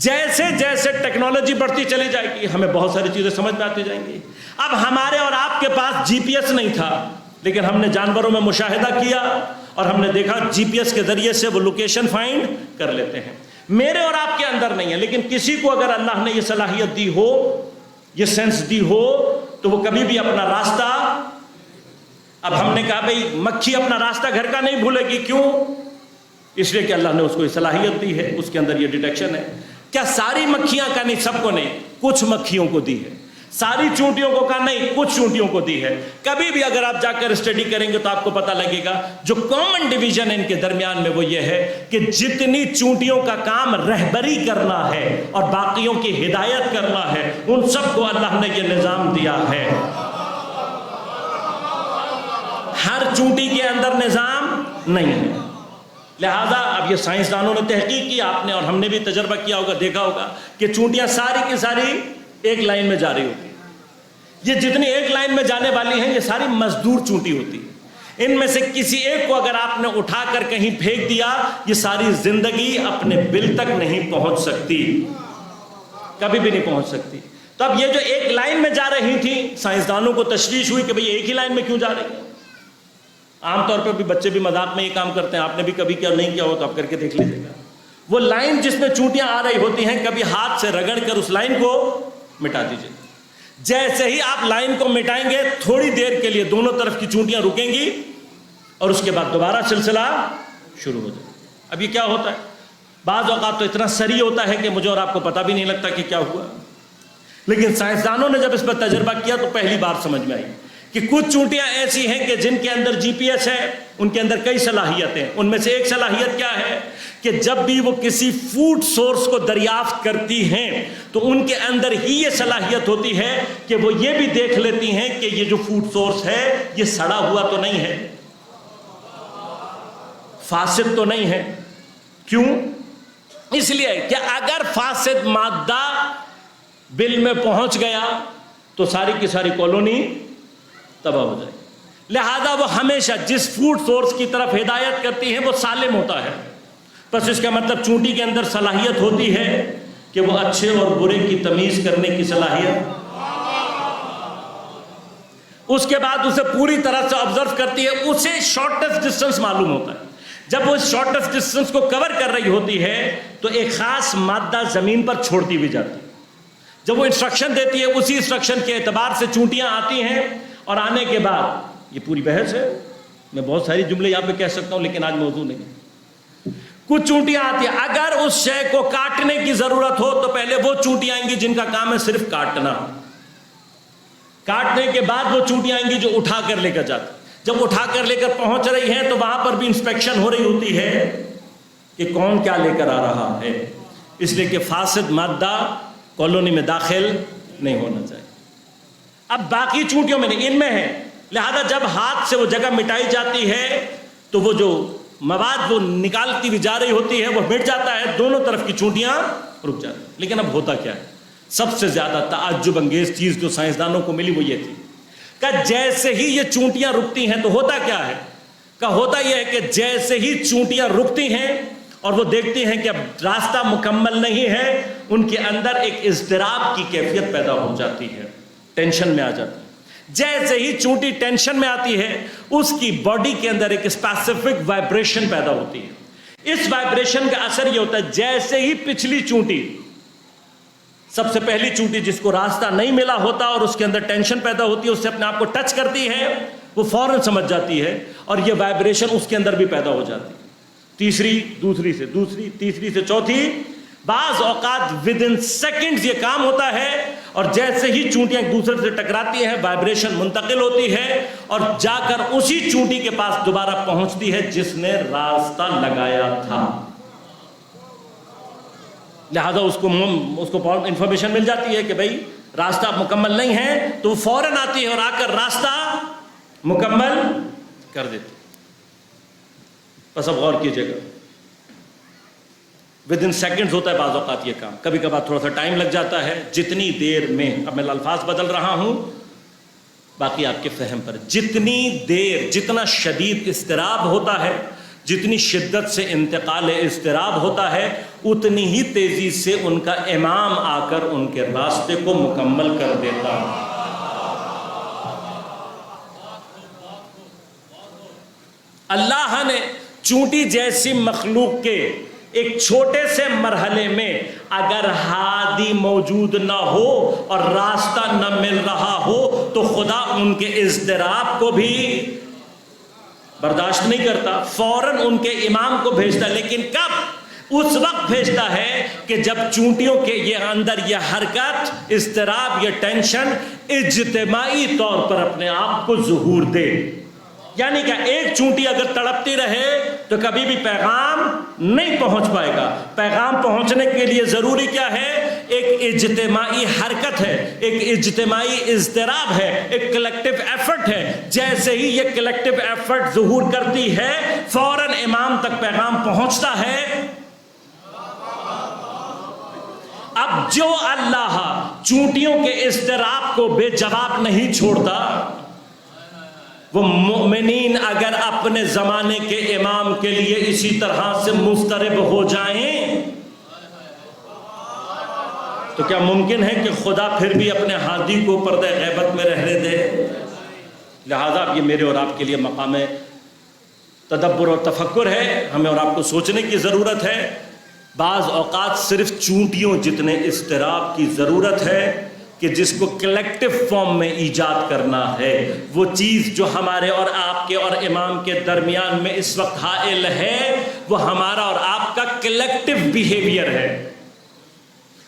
جیسے جیسے ٹیکنالوجی بڑھتی چلی جائے گی ہمیں بہت ساری چیزیں سمجھ میں آتی جائیں گی۔ اب ہمارے اور آپ کے پاس جی پی ایس نہیں تھا، لیکن ہم نے جانوروں میں مشاہدہ کیا اور ہم نے دیکھا جی پی ایس کے ذریعے سے وہ لوکیشن فائنڈ کر لیتے ہیں۔ میرے اور آپ کے اندر نہیں ہے، لیکن کسی کو اگر اللہ نے یہ صلاحیت دی ہو، یہ سینس دی ہو، تو وہ کبھی بھی اپنا راستہ، اب ہم نے کہا بھئی مکھی اپنا راستہ گھر کا نہیں بھولے گی، کیوں؟ اس لیے کہ اللہ نے اس کو یہ صلاحیت دی ہے، اس کے اندر یہ ڈیٹیکشن ہے۔ کیا ساری مکھیاں کا نہیں؟ سب کو نہیں، کچھ مکھیوں کو دی ہے۔ ساری چونٹیوں کو کا نہیں، کچھ چونٹیوں کو دی ہے۔ کبھی بھی اگر آپ جا کر اسٹڈی کریں گے تو آپ کو پتہ لگے گا جو کامن ڈویژن ہے ان کے درمیان میں وہ یہ ہے کہ جتنی چونٹیوں کا کام رہبری کرنا ہے اور باقیوں کی ہدایت کرنا ہے، ان سب کو اللہ نے یہ نظام دیا ہے۔ ہر چونٹی کے اندر نظام نہیں ہے۔ لہذا اب یہ سائنسدانوں نے تحقیق کی، آپ نے اور ہم نے بھی تجربہ کیا ہوگا، دیکھا ہوگا کہ چونٹیاں ساری کی ساری ایک لائن میں جا رہی ہوتی ہیں۔ یہ جتنی ایک لائن میں جانے والی ہیں یہ ساری مزدور چونٹی ہوتی ہے۔ ان میں سے کسی ایک کو اگر آپ نے اٹھا کر کہیں پھینک دیا، یہ ساری زندگی اپنے بل تک نہیں پہنچ سکتی، کبھی بھی نہیں پہنچ سکتی۔ تو اب یہ جو ایک لائن میں جا رہی تھی، سائنسدانوں کو تشویش ہوئی کہ بھئی ایک ہی لائن میں کیوں جا رہی ہیں۔ عام طور پر بھی بچے بھی مذاق میں یہ کام کرتے ہیں، آپ نے بھی کبھی کیا نہیں کیا ہو تو آپ کر کے دیکھ لیجیے گا۔ وہ لائن جس میں چونٹیاں آ رہی ہوتی ہیں، کبھی ہاتھ سے رگڑ کر اس لائن کو مٹا دیجیے۔ جیسے ہی آپ لائن کو مٹائیں گے، تھوڑی دیر کے لیے دونوں طرف کی چونٹیاں رکیں گی اور اس کے بعد دوبارہ سلسلہ شروع ہو جائے گا۔ اب یہ کیا ہوتا ہے؟ بعض اوقات تو اتنا سری ہوتا ہے کہ مجھے اور آپ کو پتہ بھی نہیں لگتا کہ کیا ہوا، لیکن سائنسدانوں نے جب اس پر تجربہ کیا تو پہلی بار سمجھ میں آئی کہ کچھ چونٹیاں ایسی ہیں کہ جن کے اندر جی پی ایس ہے، ان کے اندر کئی صلاحیتیں ہیں۔ ان میں سے ایک صلاحیت کیا ہے کہ جب بھی وہ کسی فوڈ سورس کو دریافت کرتی ہیں تو ان کے اندر ہی یہ صلاحیت ہوتی ہے کہ وہ یہ بھی دیکھ لیتی ہیں کہ یہ جو فوڈ سورس ہے یہ سڑا ہوا تو نہیں ہے، فاسد تو نہیں ہے۔ کیوں؟ اس لیے کہ اگر فاسد مادہ بل میں پہنچ گیا تو ساری کی ساری کالونی تباہ ہو جائے۔ لہذا وہ ہمیشہ جس فوڈ سورس کی طرف ہدایت کرتی ہیں وہ سالم ہوتا ہے۔ بس اس کا مطلب چونٹی کے اندر صلاحیت ہوتی ہے کہ وہ اچھے اور برے کی تمیز کرنے کی صلاحیت، اس کے بعد اسے پوری طرح سے آبزرو کرتی ہے، اسے شارٹیسٹ ڈسٹنس معلوم ہوتا ہے جب وہ شارٹیسٹ ڈسٹینس کو کور کر رہی ہوتی ہے تو ایک خاص مادہ زمین پر چھوڑتی ہوئی جاتی ہے. جب وہ انسٹرکشن دیتی ہے اسی انسٹرکشن کے اعتبار سے چونٹیاں آتی ہیں, اور آنے کے بعد یہ پوری بحث ہے, میں بہت ساری جملے یہاں پہ کہہ سکتا ہوں لیکن آج موضوع نہیں. کچھ چونٹیاں آتی ہیں, اگر اس شے کو کاٹنے کی ضرورت ہو تو پہلے وہ چونٹیاں آئیں گی جن کا کام ہے صرف کاٹنا. کاٹنے کے بعد وہ چونٹیاں آئیں گی جو اٹھا کر لے کر جاتی. جب اٹھا کر لے کر پہنچ رہی ہیں تو وہاں پر بھی انسپیکشن ہو رہی ہوتی ہے کہ کون کیا لے کر آ رہا ہے, اس لیے کہ فاسد مادہ کالونی میں داخل نہیں ہونا چاہیے. اب باقی چونٹیوں میں نہیں, ان میں ہے, لہذا جب ہاتھ سے وہ جگہ مٹائی جاتی ہے تو وہ جو مواد وہ نکالتی ہوئی جا رہی ہوتی ہے وہ مٹ جاتا ہے, دونوں طرف کی چونٹیاں رک جاتی ہیں. لیکن اب ہوتا کیا ہے, سب سے زیادہ تعجب انگیز چیز جو سائنسدانوں کو ملی وہ یہ تھی کہ جیسے ہی یہ چونٹیاں رکتی ہیں تو ہوتا کیا ہے, کہ ہوتا یہ ہے کہ جیسے ہی چونٹیاں رکتی ہیں اور وہ دیکھتی ہیں کہ اب راستہ مکمل نہیں ہے, ان کے اندر ایک اضطراب کی کیفیت پیدا ہو جاتی ہے, ٹینشن میں آ جاتی ہے. جیسے ہی چونٹی ٹینشن میں آتی ہے اس کی باڈی کے اندر ایک اسپیسیفک وائبریشن پیدا ہوتی ہے. اس وائبریشن کا اثر یہ ہوتا ہے جیسے ہی پچھلی چونٹی, سب سے پہلی چونٹی جس کو راستہ نہیں ملا ہوتا اور اس کے اندر ٹینشن پیدا ہوتی ہے, اس سے اپنے آپ کو ٹچ کرتی ہے, وہ فوراً سمجھ جاتی ہے اور یہ وائبریشن اس کے اندر بھی پیدا ہو جاتی ہے. تیسری, دوسری سے دوسری, تیسری سے چوتھی, بعض اوقات ود ان سیکنڈز یہ کام ہوتا ہے, اور جیسے ہی چونٹیاں ایک دوسرے سے ٹکراتی ہیں وائبریشن منتقل ہوتی ہے اور جا کر اسی چونٹی کے پاس دوبارہ پہنچتی ہے جس نے راستہ لگایا تھا. لہذا اس کو انفارمیشن مل جاتی ہے کہ بھئی راستہ مکمل نہیں ہے, تو وہ فوراً آتی ہے اور آ کر راستہ مکمل کر دیتی. بس اب غور کیجیے گا, ود ان سیکنڈز ہوتا ہے بعض اوقات یہ کام, کبھی کبھار تھوڑا سا ٹائم لگ جاتا ہے. جتنی دیر میں, اب میں الفاظ بدل رہا ہوں باقی آپ کے فہم پر, جتنی دیر, جتنا شدید اضطراب ہوتا ہے, جتنی شدت سے انتقال اضطراب ہوتا ہے, اتنی ہی تیزی سے ان کا امام آ کر ان کے راستے کو مکمل کر دیتا ہے. اللہ نے چونٹی جیسی مخلوق کے ایک چھوٹے سے مرحلے میں اگر ہادی موجود نہ ہو اور راستہ نہ مل رہا ہو تو خدا ان کے اضطراب کو بھی برداشت نہیں کرتا, فوراً ان کے امام کو بھیجتا. لیکن کب؟ اس وقت بھیجتا ہے کہ جب چونٹیوں کے یہ اندر یہ حرکت, اضطراب, یہ ٹینشن اجتماعی طور پر اپنے آپ کو ظہور دے. یعنی کہ ایک چونٹی اگر تڑپتی رہے تو کبھی بھی پیغام نہیں پہنچ پائے گا. پیغام پہنچنے کے لیے ضروری کیا ہے؟ ایک اجتماعی حرکت ہے, ایک اجتماعی اضطراب ہے, ایک کلیکٹیو ایفرٹ ہے. جیسے ہی یہ کلیکٹیو ایفرٹ ظہور کرتی ہے فوراً امام تک پیغام پہنچتا ہے. اب جو اللہ چونٹیوں کے اضطراب کو بے جواب نہیں چھوڑتا, وہ مومنین اگر اپنے زمانے کے امام کے لیے اسی طرح سے مضطرب ہو جائیں تو کیا ممکن ہے کہ خدا پھر بھی اپنے ہادی کو پردہ غیبت میں رہنے دے؟ لہذا یہ میرے اور آپ کے لیے مقام تدبر اور تفکر ہے, ہمیں اور آپ کو سوچنے کی ضرورت ہے. بعض اوقات صرف چونٹیوں جتنے اضطراب کی ضرورت ہے کہ جس کو کلیکٹیو فارم میں ایجاد کرنا ہے. وہ چیز جو ہمارے اور آپ کے اور امام کے درمیان میں اس وقت حائل ہے وہ ہمارا اور آپ کا کلیکٹیو بیہیویئر ہے.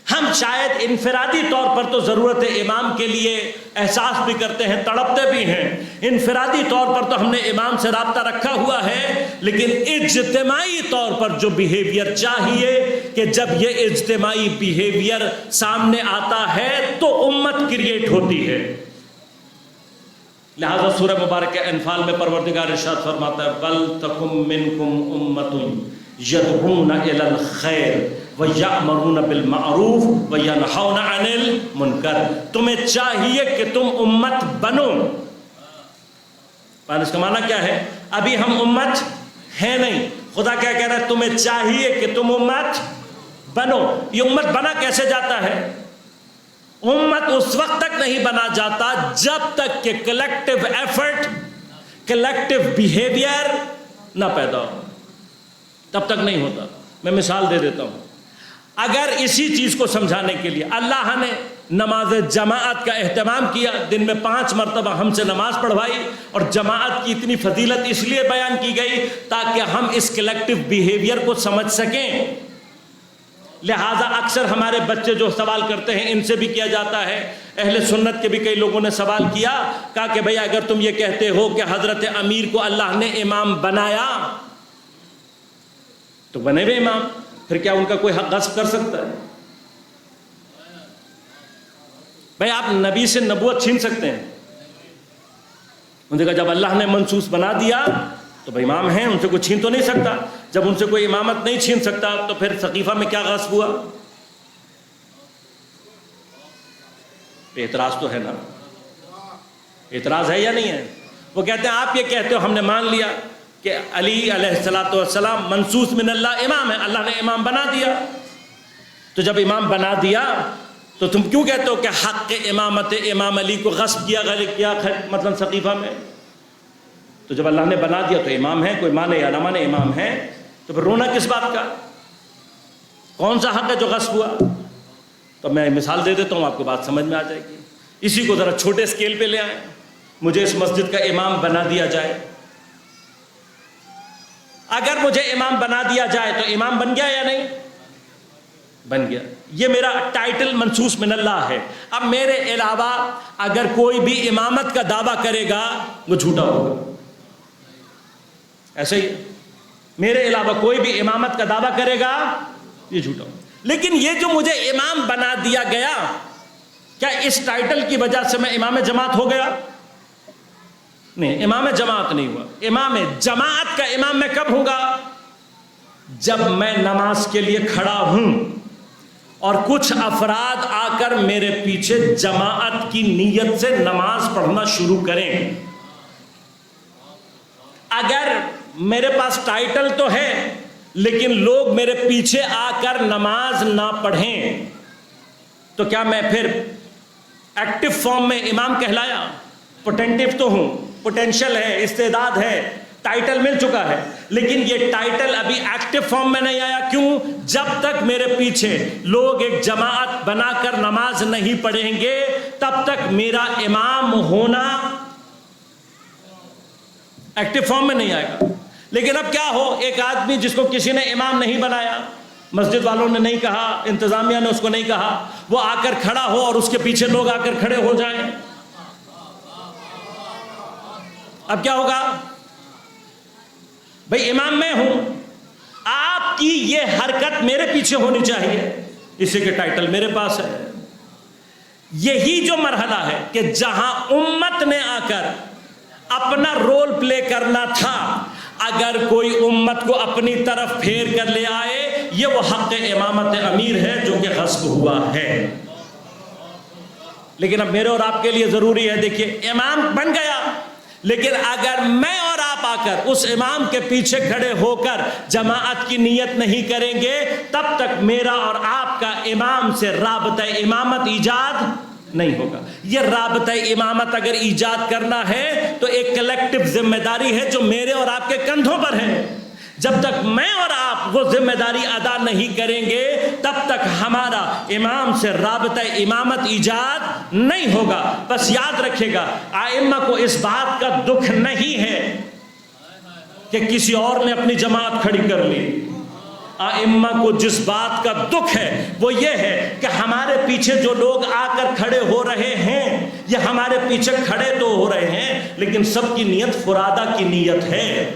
ہم شاید انفرادی طور پر تو ضرورت امام کے لیے احساس بھی کرتے ہیں, تڑپتے بھی ہیں, انفرادی طور پر تو ہم نے امام سے رابطہ رکھا ہوا ہے, لیکن اجتماعی طور پر جو بیہیویئر چاہیے کہ جب یہ اجتماعی بیہیویئر سامنے آتا ہے تو امت کریٹ ہوتی ہے. لہذا سورہ مبارکہ انفال میں پروردگار ارشاد فرماتا ہے وَلْتَكُمْ مِنْكُمْ أُمَّةٌ يَدْعُونَ إِلَى الْخَيْرِ وَيَأْمُرُونَ بِالْمَعْرُوفِ وَيَنْهَوْنَ عَنِ الْمُنْكَرِ. تمہیں چاہیے کہ تم امت بنو. اس کا معنی کیا ہے؟ ابھی ہم امت ہیں نہیں. خدا کیا کہہ رہا ہے؟ تمہیں چاہیے کہ تم امت بنو. یہ امت بنا کیسے جاتا ہے؟ امت اس وقت تک نہیں بنا جاتا جب تک کہ کلیکٹیو ایفرٹ, کلیکٹیو بیہیویئر نہ پیدا ہو. تب تک نہیں ہوتا. میں مثال دے دیتا ہوں. اگر اسی چیز کو سمجھانے کے لیے اللہ نے نماز جماعت کا اہتمام کیا، دن میں 5 مرتبہ ہم سے نماز پڑھوائی، اور جماعت کی اتنی فضیلت اس لیے بیان کی گئی تاکہ ہم اس کلیکٹیو بیہیویئر کو سمجھ سکیں. لہٰذا اکثر ہمارے بچے جو سوال کرتے ہیں ان سے بھی کیا جاتا ہے، اہل سنت کے بھی کئی لوگوں نے سوال کیا، کہا کہ بھئی اگر تم یہ کہتے ہو کہ حضرت امیر کو اللہ نے امام بنایا تو بنے ہوئے امام، پھر کیا ان کا کوئی حق غصب کر سکتا ہے؟ بھئی آپ نبی سے نبوت چھین سکتے ہیں؟ انہوں نے کہا جب اللہ نے منصوص بنا دیا تو بھئی امام ہیں، ان سے کوئی چھین تو نہیں سکتا. جب ان سے کوئی امامت نہیں چھین سکتا تو پھر سقیفہ میں کیا غصب ہوا؟ اعتراض تو ہے نا، اعتراض ہے یا نہیں ہے؟ وہ کہتے ہیں آپ یہ کہتے ہو ہم نے مان لیا کہ علی علیہ السلام منصوص من اللہ امام ہے، اللہ نے امام بنا دیا. تو جب امام بنا دیا تو تم کیوں کہتے ہو کہ حق امامت امام علی کو غصب کیا مثلا سقیفہ میں؟ تو جب اللہ نے بنا دیا تو امام ہے، کوئی مانے یا نہ مانے امام ہے، تو پھر رونا کس بات کا؟ کون سا حق ہے جو غصب ہوا؟ تو میں مثال دے دیتا ہوں، آپ کو بات سمجھ میں آ جائے گی. اسی کو ذرا چھوٹے اسکیل پہ لے آئیں. مجھے اس مسجد کا امام بنا دیا جائے. اگر مجھے امام بنا دیا جائے تو امام بن گیا یا نہیں؟ بن گیا. یہ میرا ٹائٹل منصوص من اللہ ہے. اب میرے علاوہ اگر کوئی بھی امامت کا دعویٰ کرے گا وہ جھوٹا ہوگا. ایسے ہی میرے علاوہ کوئی بھی امامت کا دعویٰ کرے گا یہ جھوٹا ہوگا. لیکن یہ جو مجھے امام بنا دیا گیا، کیا اس ٹائٹل کی وجہ سے میں امام جماعت ہو گیا؟ نہیں، امام جماعت نہیں ہوا. امام جماعت کا امام میں کب ہوں گا؟ جب میں نماز کے لیے کھڑا ہوں اور کچھ افراد آ کر میرے پیچھے جماعت کی نیت سے نماز پڑھنا شروع کریں. اگر میرے پاس ٹائٹل تو ہے لیکن لوگ میرے پیچھے آ کر نماز نہ پڑھیں تو کیا میں پھر ایکٹیو فارم میں امام کہلایا؟ پوٹینٹیو تو ہوں، پوٹینشل ہے، استعداد ہے، ٹائٹل مل چکا ہے، لیکن یہ ٹائٹل ابھی ایکٹیو فارم میں نہیں آیا. کیوں؟ جب تک میرے پیچھے لوگ ایک جماعت بنا کر نماز نہیں پڑھیں گے تب تک میرا امام ہونا ایکٹیو فارم میں نہیں آئے گا. لیکن اب کیا ہو، ایک آدمی جس کو کسی نے امام نہیں بنایا، مسجد والوں نے نہیں کہا، انتظامیہ نے اس کو نہیں کہا، وہ آ کر کھڑا ہو اور اس کے پیچھے لوگ آ کر کھڑے ہو جائیں، اب کیا ہوگا؟ بھئی امام میں ہوں، آپ کی یہ حرکت میرے پیچھے ہونی چاہیے، اسی کے ٹائٹل میرے پاس ہے. یہی جو مرحلہ ہے کہ جہاں امت نے آ کر اپنا رول پلے کرنا تھا، اگر کوئی امت کو اپنی طرف پھیر کر لے آئے، یہ وہ حق امامت امیر ہے جو کہ غصب ہوا ہے. لیکن اب میرے اور آپ کے لیے ضروری ہے، دیکھیے امام بن گیا، لیکن اگر میں اور آپ آ کر اس امام کے پیچھے کھڑے ہو کر جماعت کی نیت نہیں کریں گے تب تک میرا اور آپ کا امام سے رابطہ امامت ایجاد نہیں ہوگا. یہ رابطہ امامت اگر ایجاد کرنا ہے تو ایک کلیکٹیو ذمہ داری ہے جو میرے اور آپ کے کندھوں پر ہے. جب تک میں اور آپ وہ ذمہ داری ادا نہیں کریں گے تب تک ہمارا امام سے رابطہ امامت ایجاد نہیں ہوگا. بس یاد رکھے گا، ائمہ کو اس بات کا دکھ نہیں ہے کہ کسی اور نے اپنی جماعت کھڑی کر لی. ائمہ کو جس بات کا دکھ ہے وہ یہ ہے کہ ہمارے پیچھے جو لوگ آ کر کھڑے ہو رہے ہیں، یہ ہمارے پیچھے کھڑے تو ہو رہے ہیں لیکن سب کی نیت فرادہ کی نیت ہے.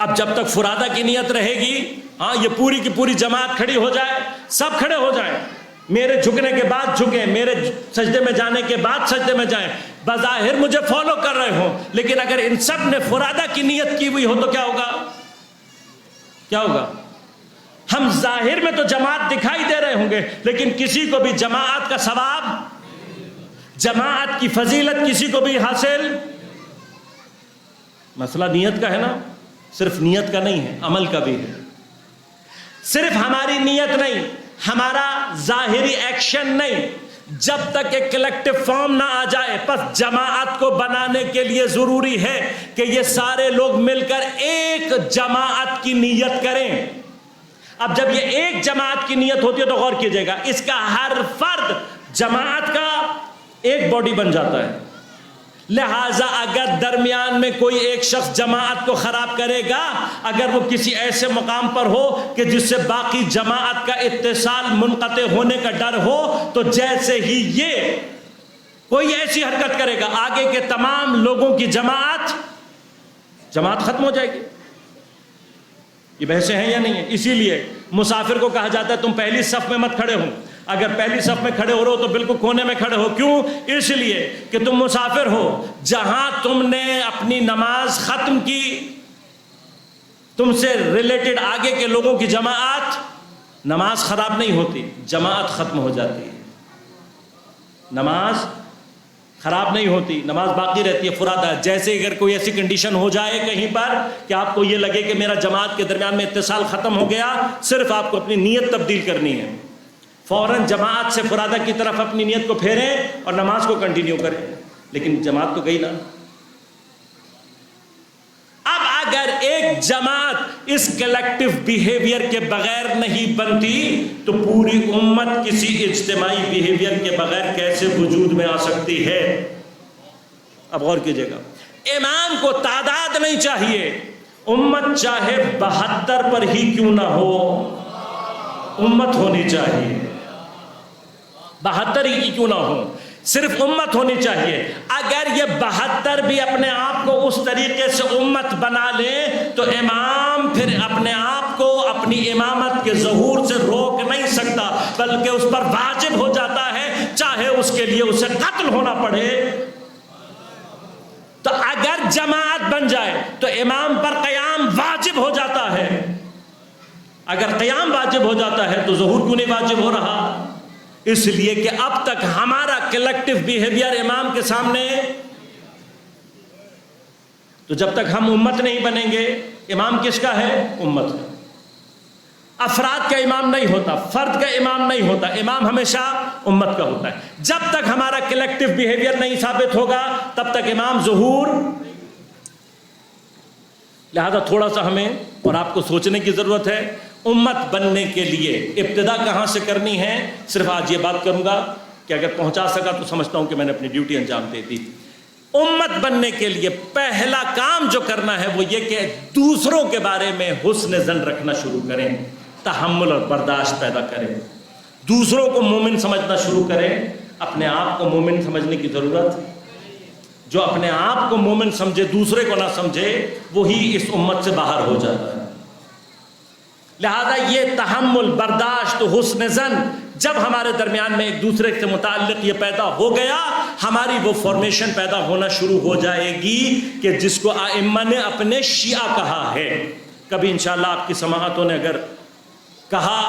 اب جب تک فرادہ کی نیت رہے گی، ہاں یہ پوری کی پوری جماعت کھڑی ہو جائے، سب کھڑے ہو جائیں، میرے جھکنے کے بعد جھکیں، میرے سجدے میں جانے کے بعد سجدے میں جائیں، بظاہر مجھے فالو کر رہے ہوں، لیکن اگر ان سب نے فرادہ کی نیت کی ہوئی ہو تو کیا ہوگا؟ کیا ہوگا؟ ہم ظاہر میں تو جماعت دکھائی دے رہے ہوں گے لیکن کسی کو بھی جماعت کا ثواب، جماعت کی فضیلت کسی کو بھی حاصل. مسئلہ نیت کا ہے نا، صرف نیت کا نہیں ہے، عمل کا بھی ہے. صرف ہماری نیت نہیں، ہمارا ظاہری ایکشن نہیں، جب تک ایک کلیکٹو فارم نہ آ جائے، پس جماعت کو بنانے کے لیے ضروری ہے کہ یہ سارے لوگ مل کر ایک جماعت کی نیت کریں۔ اب جب یہ ایک جماعت کی نیت ہوتی ہے تو غور کیجئے گا، اس کا ہر فرد جماعت کا ایک باڈی بن جاتا ہے۔ لہٰذا اگر درمیان میں کوئی ایک شخص جماعت کو خراب کرے گا، اگر وہ کسی ایسے مقام پر ہو کہ جس سے باقی جماعت کا اتصال منقطع ہونے کا ڈر ہو، تو جیسے ہی یہ کوئی ایسی حرکت کرے گا، آگے کے تمام لوگوں کی جماعت ختم ہو جائے گی۔ یہ بحثیں ہیں یا نہیں ہیں؟ اسی لیے مسافر کو کہا جاتا ہے تم پہلی صف میں مت کھڑے ہو۔ اگر پہلی صف میں کھڑے ہو رہے ہو تو بالکل کونے میں کھڑے ہو۔ کیوں؟ اس لیے کہ تم مسافر ہو، جہاں تم نے اپنی نماز ختم کی، تم سے ریلیٹڈ آگے کے لوگوں کی جماعت، نماز خراب نہیں ہوتی، جماعت ختم ہو جاتی ہے۔ نماز خراب نہیں ہوتی، نماز باقی رہتی ہے فرادہ۔ جیسے اگر کوئی ایسی کنڈیشن ہو جائے کہیں پر کہ آپ کو یہ لگے کہ میرا جماعت کے درمیان میں اتصال ختم ہو گیا، صرف آپ کو اپنی نیت تبدیل کرنی ہے، فوراً جماعت سے فرادہ کی طرف اپنی نیت کو پھیریں اور نماز کو کنٹینیو کریں۔ لیکن جماعت تو گئی نا۔ اب اگر ایک جماعت اس کلیکٹو بیہیویئر کے بغیر نہیں بنتی تو پوری امت کسی اجتماعی بیہیویئر کے بغیر کیسے وجود میں آ سکتی ہے؟ اب غور کیجئے گا، امام کو تعداد نہیں چاہیے، امت چاہے 72 پر ہی کیوں نہ ہو، امت ہونی چاہیے، 72 ہی کیوں نہ ہو، صرف امت ہونی چاہیے۔ اگر یہ 72 بھی اپنے آپ کو اس طریقے سے امت بنا لیں تو امام پھر اپنے آپ کو اپنی امامت کے ظہور سے روک نہیں سکتا، بلکہ اس پر واجب ہو جاتا ہے، چاہے اس کے لیے اسے قتل ہونا پڑے۔ تو اگر جماعت بن جائے تو امام پر قیام واجب ہو جاتا ہے۔ اگر قیام واجب ہو جاتا ہے تو ظہور کیوں نہیں واجب ہو رہا؟ اس لیے کہ اب تک ہمارا کلیکٹو بیہیویئر امام کے سامنے، تو جب تک ہم امت نہیں بنیں گے، امام کس کا ہے؟ امت کا۔ افراد کا امام نہیں ہوتا، فرد کا امام نہیں ہوتا، امام ہمیشہ امت کا ہوتا ہے۔ جب تک ہمارا کلیکٹو بیہیویئر نہیں ثابت ہوگا تب تک امام ظہور۔ لہذا تھوڑا سا ہمیں اور آپ کو سوچنے کی ضرورت ہے، امت بننے کے لیے ابتدا کہاں سے کرنی ہے؟ صرف آج یہ بات کروں گا کہ اگر پہنچا سکا تو سمجھتا ہوں کہ میں نے اپنی ڈیوٹی انجام دے دی۔ امت بننے کے لیے پہلا کام جو کرنا ہے وہ یہ کہ دوسروں کے بارے میں حسن ظن رکھنا شروع کریں، تحمل اور برداشت پیدا کریں، دوسروں کو مومن سمجھنا شروع کریں۔ اپنے آپ کو مومن سمجھنے کی ضرورت، جو اپنے آپ کو مومن سمجھے دوسرے کو نہ سمجھے وہی اس امت سے باہر ہو جاتا ہے۔ لہذا یہ تحمل، برداشت، حسن ظن جب ہمارے درمیان میں ایک دوسرے سے متعلق یہ پیدا ہو گیا، ہماری وہ فارمیشن پیدا ہونا شروع ہو جائے گی کہ جس کو ائمہ نے اپنے شیعہ کہا ہے۔ کبھی انشاءاللہ آپ کی سماعتوں نے اگر کہا،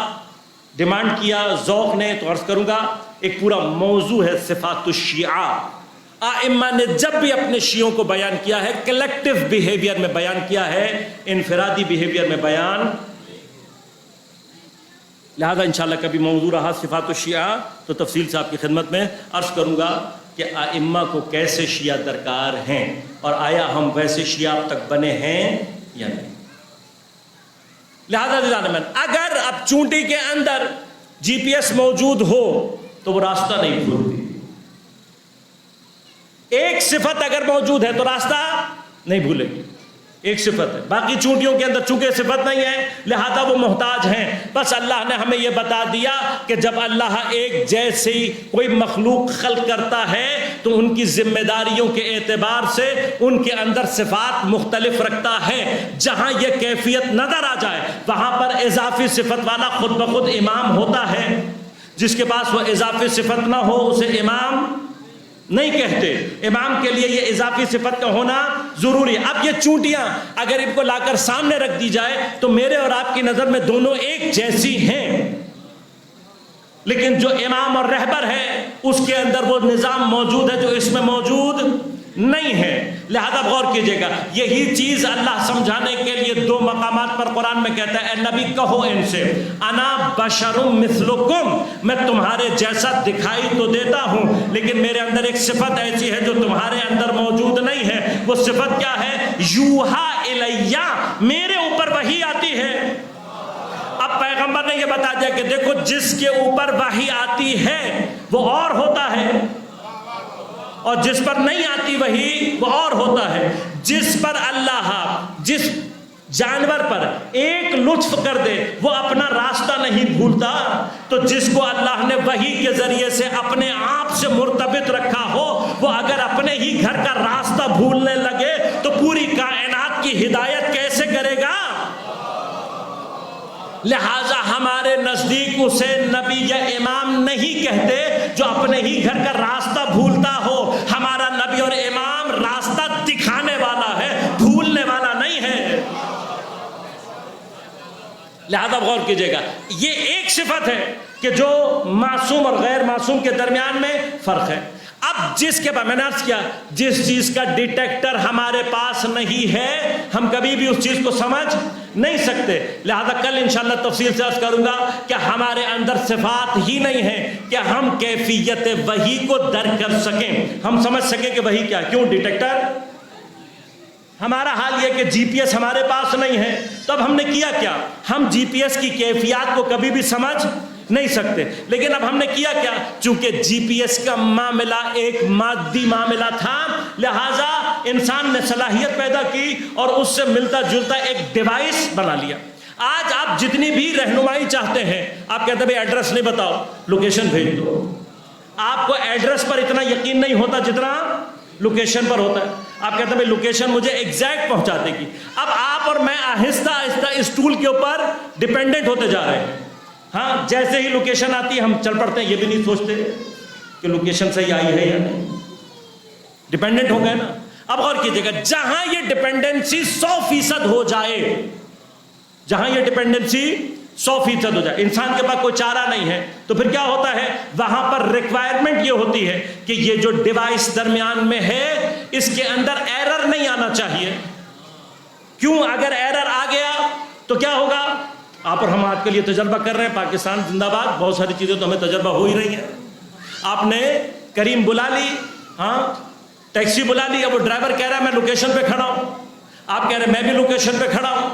ڈیمانڈ کیا ذوق نے، تو عرض کروں گا ایک پورا موضوع ہے صفات الشیعہ۔ ائمہ نے جب بھی اپنے شیعوں کو بیان کیا ہے کلیکٹو بیہیویئر میں بیان کیا ہے، انفرادی بیہیویئر میں بیان۔ لہذا انشاءاللہ کبھی موضوع رہا صفات الشیعہ تو تفصیل سے آپ کی خدمت میں عرض کروں گا کہ ائمہ کو کیسے شیعہ درکار ہیں اور آیا ہم ویسے شیعہ اب تک بنے ہیں یا نہیں۔ لہذا اگر اب چونٹی کے اندر جی پی ایس موجود ہو تو وہ راستہ نہیں بھولتی، ایک صفت اگر موجود ہے تو راستہ نہیں بھولے گی، ایک صفت ہے۔ باقی چونٹیوں کے اندر چونکہ صفت نہیں ہے لہذا وہ محتاج ہیں۔ بس اللہ نے ہمیں یہ بتا دیا کہ جب اللہ ایک جیسی کوئی مخلوق خلق کرتا ہے تو ان کی ذمہ داریوں کے اعتبار سے ان کے اندر صفات مختلف رکھتا ہے۔ جہاں یہ کیفیت نظر آ جائے وہاں پر اضافی صفت والا خود بخود امام ہوتا ہے، جس کے پاس وہ اضافی صفت نہ ہو اسے امام نہیں کہتے۔ امام کے لیے یہ اضافی صفت کا ہونا ضروری ہے۔ اب یہ چونٹیاں اگر ان کو لا کر سامنے رکھ دی جائے تو میرے اور آپ کی نظر میں دونوں ایک جیسی ہیں، لیکن جو امام اور رہبر ہے اس کے اندر وہ نظام موجود ہے جو اس میں موجود نہیں ہے۔ لہذا غور کیجئے گا، یہی چیز اللہ سمجھانے کے لیے 2 مقامات پر قرآن میں کہتا ہے، اے نبی کہو ان سے، انا بشر مثلکم، میں تمہارے جیسا دکھائی تو دیتا ہوں لیکن میرے اندر ایک صفت ایسی ہے جو تمہارے اندر موجود نہیں ہے۔ وہ صفت کیا ہے؟ یوحا الیہ، میرے اوپر وحی آتی ہے۔ اب پیغمبر نے یہ بتا دیا کہ دیکھو جس کے اوپر وحی آتی ہے وہ اور ہوتا ہے، اور جس پر نہیں آتی وحی وہ اور ہوتا ہے۔ جس پر اللہ جس جانور پر ایک لطف کر دے وہ اپنا راستہ نہیں بھولتا، تو جس کو اللہ نے وحی کے ذریعے سے اپنے آپ سے مرتبط رکھا ہو، وہ اگر اپنے ہی گھر کا راستہ بھولنے لگے تو پوری کائنات کی ہدایت کیسے کرے گا؟ لہٰذا ہمارے نزدیک اسے نبی یا امام نہیں کہتے جو اپنے ہی گھر کا راستہ بھولتا ہو۔ ہمارا نبی اور امام راستہ دکھانے والا ہے، بھولنے والا نہیں ہے۔ لہذا غور کیجئے گا، یہ ایک صفت ہے کہ جو معصوم اور غیر معصوم کے درمیان میں فرق ہے۔ اب جس کے بعد میں نے عرض کیا، جس چیز کا ڈیٹیکٹر ہمارے پاس نہیں ہے ہم کبھی بھی اس چیز کو سمجھ نہیں سکتے۔ لہذا کل انشاءاللہ تفصیل سے عرض کروں گا کہ ہمارے اندر صفات ہی نہیں ہیں کہ ہم کیفیت وحی کو درک کر سکیں، ہم سمجھ سکیں کہ وحی کیا۔ کیوں؟ ڈیٹیکٹر ہمارا حال یہ کہ جی پی ایس ہمارے پاس نہیں ہے، تو اب ہم نے کیا کیا؟ ہم جی پی ایس کی کیفیات کو کبھی بھی سمجھ نہیں سکتے، لیکن اب ہم نے کیا کیا؟ چونکہ جی پی ایس کا معاملہ ایک مادی معاملہ تھا، لہٰذا انسان نے صلاحیت پیدا کی اور اس سے ملتا جلتا ایک ڈیوائس بنا لیا۔ آج آپ جتنی بھی رہنمائی چاہتے ہیں، آپ کہتے ہیں بھائی ایڈریس نہیں بتاؤ، لوکیشن بھیج دو۔ آپ کو ایڈریس پر اتنا یقین نہیں ہوتا جتنا لوکیشن پر ہوتا ہے۔ آپ کہتے ہیں بھائی لوکیشن مجھے ایگزیکٹ پہنچا دے گی۔ اب آپ اور میں آہستہ آہستہ اس ٹول کے اوپر ڈیپینڈنٹ ہوتے جا رہے ہیں۔ ہاں، جیسے ہی لوکیشن آتی ہے ہم چل پڑتے ہیں، یہ بھی نہیں سوچتے کہ لوکیشن صحیح آئی ہے یا نہیں، ڈیپینڈنٹ ہو گئے نا۔ اب غور کیجئے گا، جہاں یہ ڈیپینڈنسی 100% ہو جائے، جہاں یہ ڈیپینڈنسی 100% ہو جائے، انسان کے پاس کوئی چارہ نہیں ہے، تو پھر کیا ہوتا ہے؟ وہاں پر ریکوائرمنٹ یہ ہوتی ہے کہ یہ جو ڈیوائس درمیان میں ہے اس کے اندر ایرر نہیں آنا چاہیے۔ کیوں؟ اگر ایرر آ گیا تو کیا ہوگا؟ آپ اور ہم آج کے لیے تجربہ کر رہے ہیں، پاکستان زندہ باد، بہت ساری چیزیں تو ہمیں تجربہ ہو ہی رہی ہیں۔ آپ نے کریم بلا لی، ہاں ٹیکسی بلا لی، اب وہ ڈرائیور کہہ رہا ہے میں لوکیشن پہ کھڑا ہوں، آپ کہہ رہے ہیں میں بھی لوکیشن پہ کھڑا ہوں،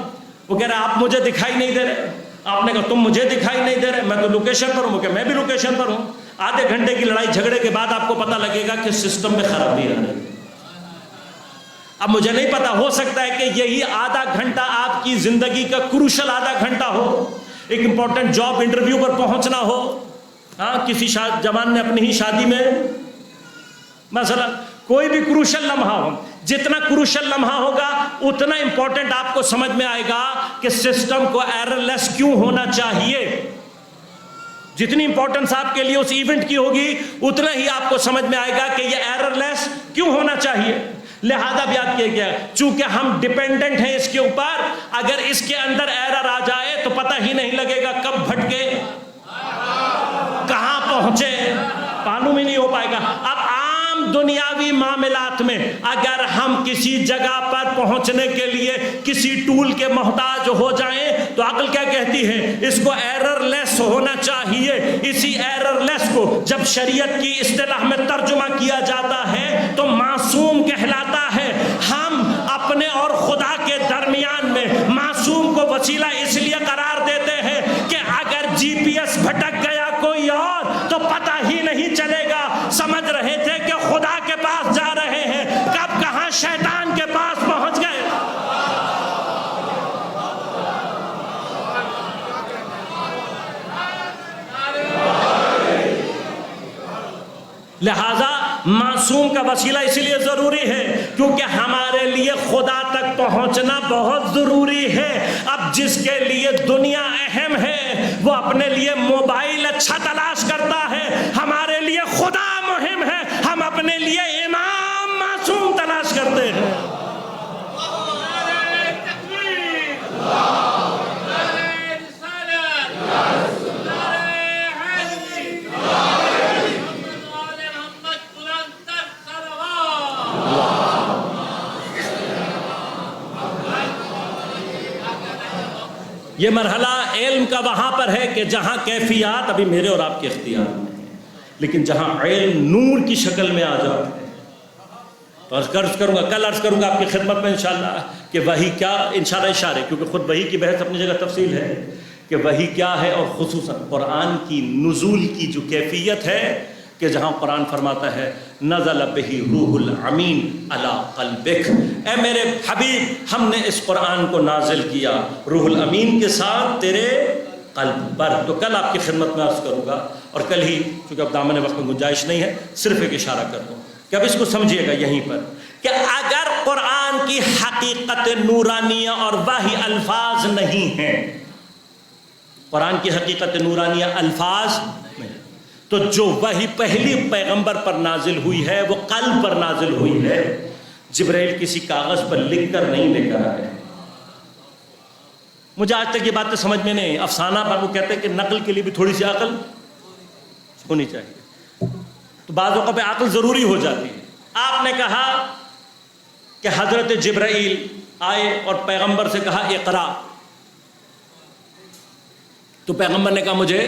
وہ کہہ رہا ہے آپ مجھے دکھائی نہیں دے رہے، آپ نے کہا تم مجھے دکھائی نہیں دے رہے، میں تو لوکیشن پر ہوں، وہ کہ میں بھی لوکیشن پر ہوں۔ آدھے گھنٹے کی لڑائی جھگڑے کے بعد آپ کو پتہ لگے گا کہ سسٹم میں خرابی آ رہی ہے۔ اب مجھے نہیں پتا، ہو سکتا ہے کہ یہی آدھا گھنٹہ آپ کی زندگی کا کروشل آدھا گھنٹہ ہو، ایک امپورٹنٹ جاب انٹرویو پر پہنچنا ہو، ہاں کسی جوان نے اپنی ہی شادی میں مثلا کوئی بھی کروشل لمحہ ہو، جتنا کروشل لمحہ ہوگا اتنا امپورٹنٹ آپ کو سمجھ میں آئے گا کہ سسٹم کو ایرر لیس کیوں ہونا چاہیے۔ جتنی امپورٹنس آپ کے لیے اس ایونٹ کی ہوگی اتنا ہی آپ کو سمجھ میں آئے گا کہ یہ ایرر لیس کیوں ہونا چاہیے۔ لہذا بھی یاد کیا گیا، چونکہ ہم ڈیپینڈنٹ ہیں اس کے اوپر، اگر اس کے اندر ایرر آ جائے تو پتہ ہی نہیں لگے گا کب بھٹکے کہاں پہنچے، معلوم ہی نہیں ہو پائے گا۔ اب عام دنیاوی معاملات میں اگر ہم کسی جگہ پر پہنچنے کے لیے کسی ٹول کے محتاج ہو جائیں تو عقل کیا کہتی ہے؟ اس کو ایرر لیس ہونا چاہیے۔ اسی ایرر لیس کو جب شریعت کی اصطلاح میں ترجمہ کیا جاتا ہے تو معصوم کہلاتا ہے۔ ہم اپنے اور خدا کے درمیان میں معصوم کو وسیلہ اس لیے قرار دیتے ہیں کہ اگر جی پی ایس بھٹک گیا کوئی اور تو پتہ ہی نہیں چلے گا۔ سمجھ رہے تھے کہ خدا کے پاس جا رہے ہیں، کب کہاں شیطان کے پاس پہنچ گئے۔ لہذا معصوم کا وسیلہ اسی لیے ضروری ہے کیونکہ ہمارے لیے خدا تک پہنچنا بہت ضروری ہے۔ اب جس کے لیے دنیا اہم ہے وہ اپنے لیے موبائل اچھا تلاش کرتا ہے، ہمارے لیے خدا مہم ہے، ہم اپنے لیے امام معصوم تلاش کرتے ہیں۔ یہ مرحلہ علم کا وہاں پر ہے کہ جہاں کیفیات ابھی میرے اور آپ کے اختیار میں ہیں، لیکن جہاں علم نور کی شکل میں آ جاتا ہے. تو عرض کروں گا، کل عرض کروں گا آپ کی خدمت میں انشاءاللہ کہ وحی کیا، انشاءاللہ اشارے، کیونکہ خود وحی کی بحث اپنی جگہ تفصیل ہے کہ وحی کیا ہے، اور خصوصاً قرآن کی نزول کی جو کیفیت ہے کہ جہاں قرآن فرماتا ہے نزل بہ روح الامین علی قلبک، اے میرے حبیب ہم نے اس قرآن کو نازل کیا روح الامین کے ساتھ تیرے قلب پر. تو کل آپ کی خدمت میں عرض کروں گا، اور کل ہی چونکہ اب دامن وقت میں گنجائش نہیں ہے صرف ایک اشارہ کر دوں کہ اب اس کو سمجھیے گا یہیں پر کہ اگر قرآن کی حقیقت نورانیہ اور وحی الفاظ نہیں ہیں، قرآن کی حقیقت نورانیہ الفاظ نہیں، تو جو وحی پہلی پیغمبر پر نازل ہوئی ہے وہ قلب پر نازل ہوئی ہے. جبرائیل کسی کاغذ پر لکھ کر نہیں لے کر آئے. مجھے آج تک یہ باتیں سمجھ میں نہیں، افسانہ پر وہ کہتے ہیں کہ نقل کے لیے بھی تھوڑی سی عقل ہونی چاہیے، تو بعض اوقات پہ عقل ضروری ہو جاتی ہے. آپ نے کہا کہ حضرت جبرائیل آئے اور پیغمبر سے کہا اقرا، تو پیغمبر نے کہا مجھے،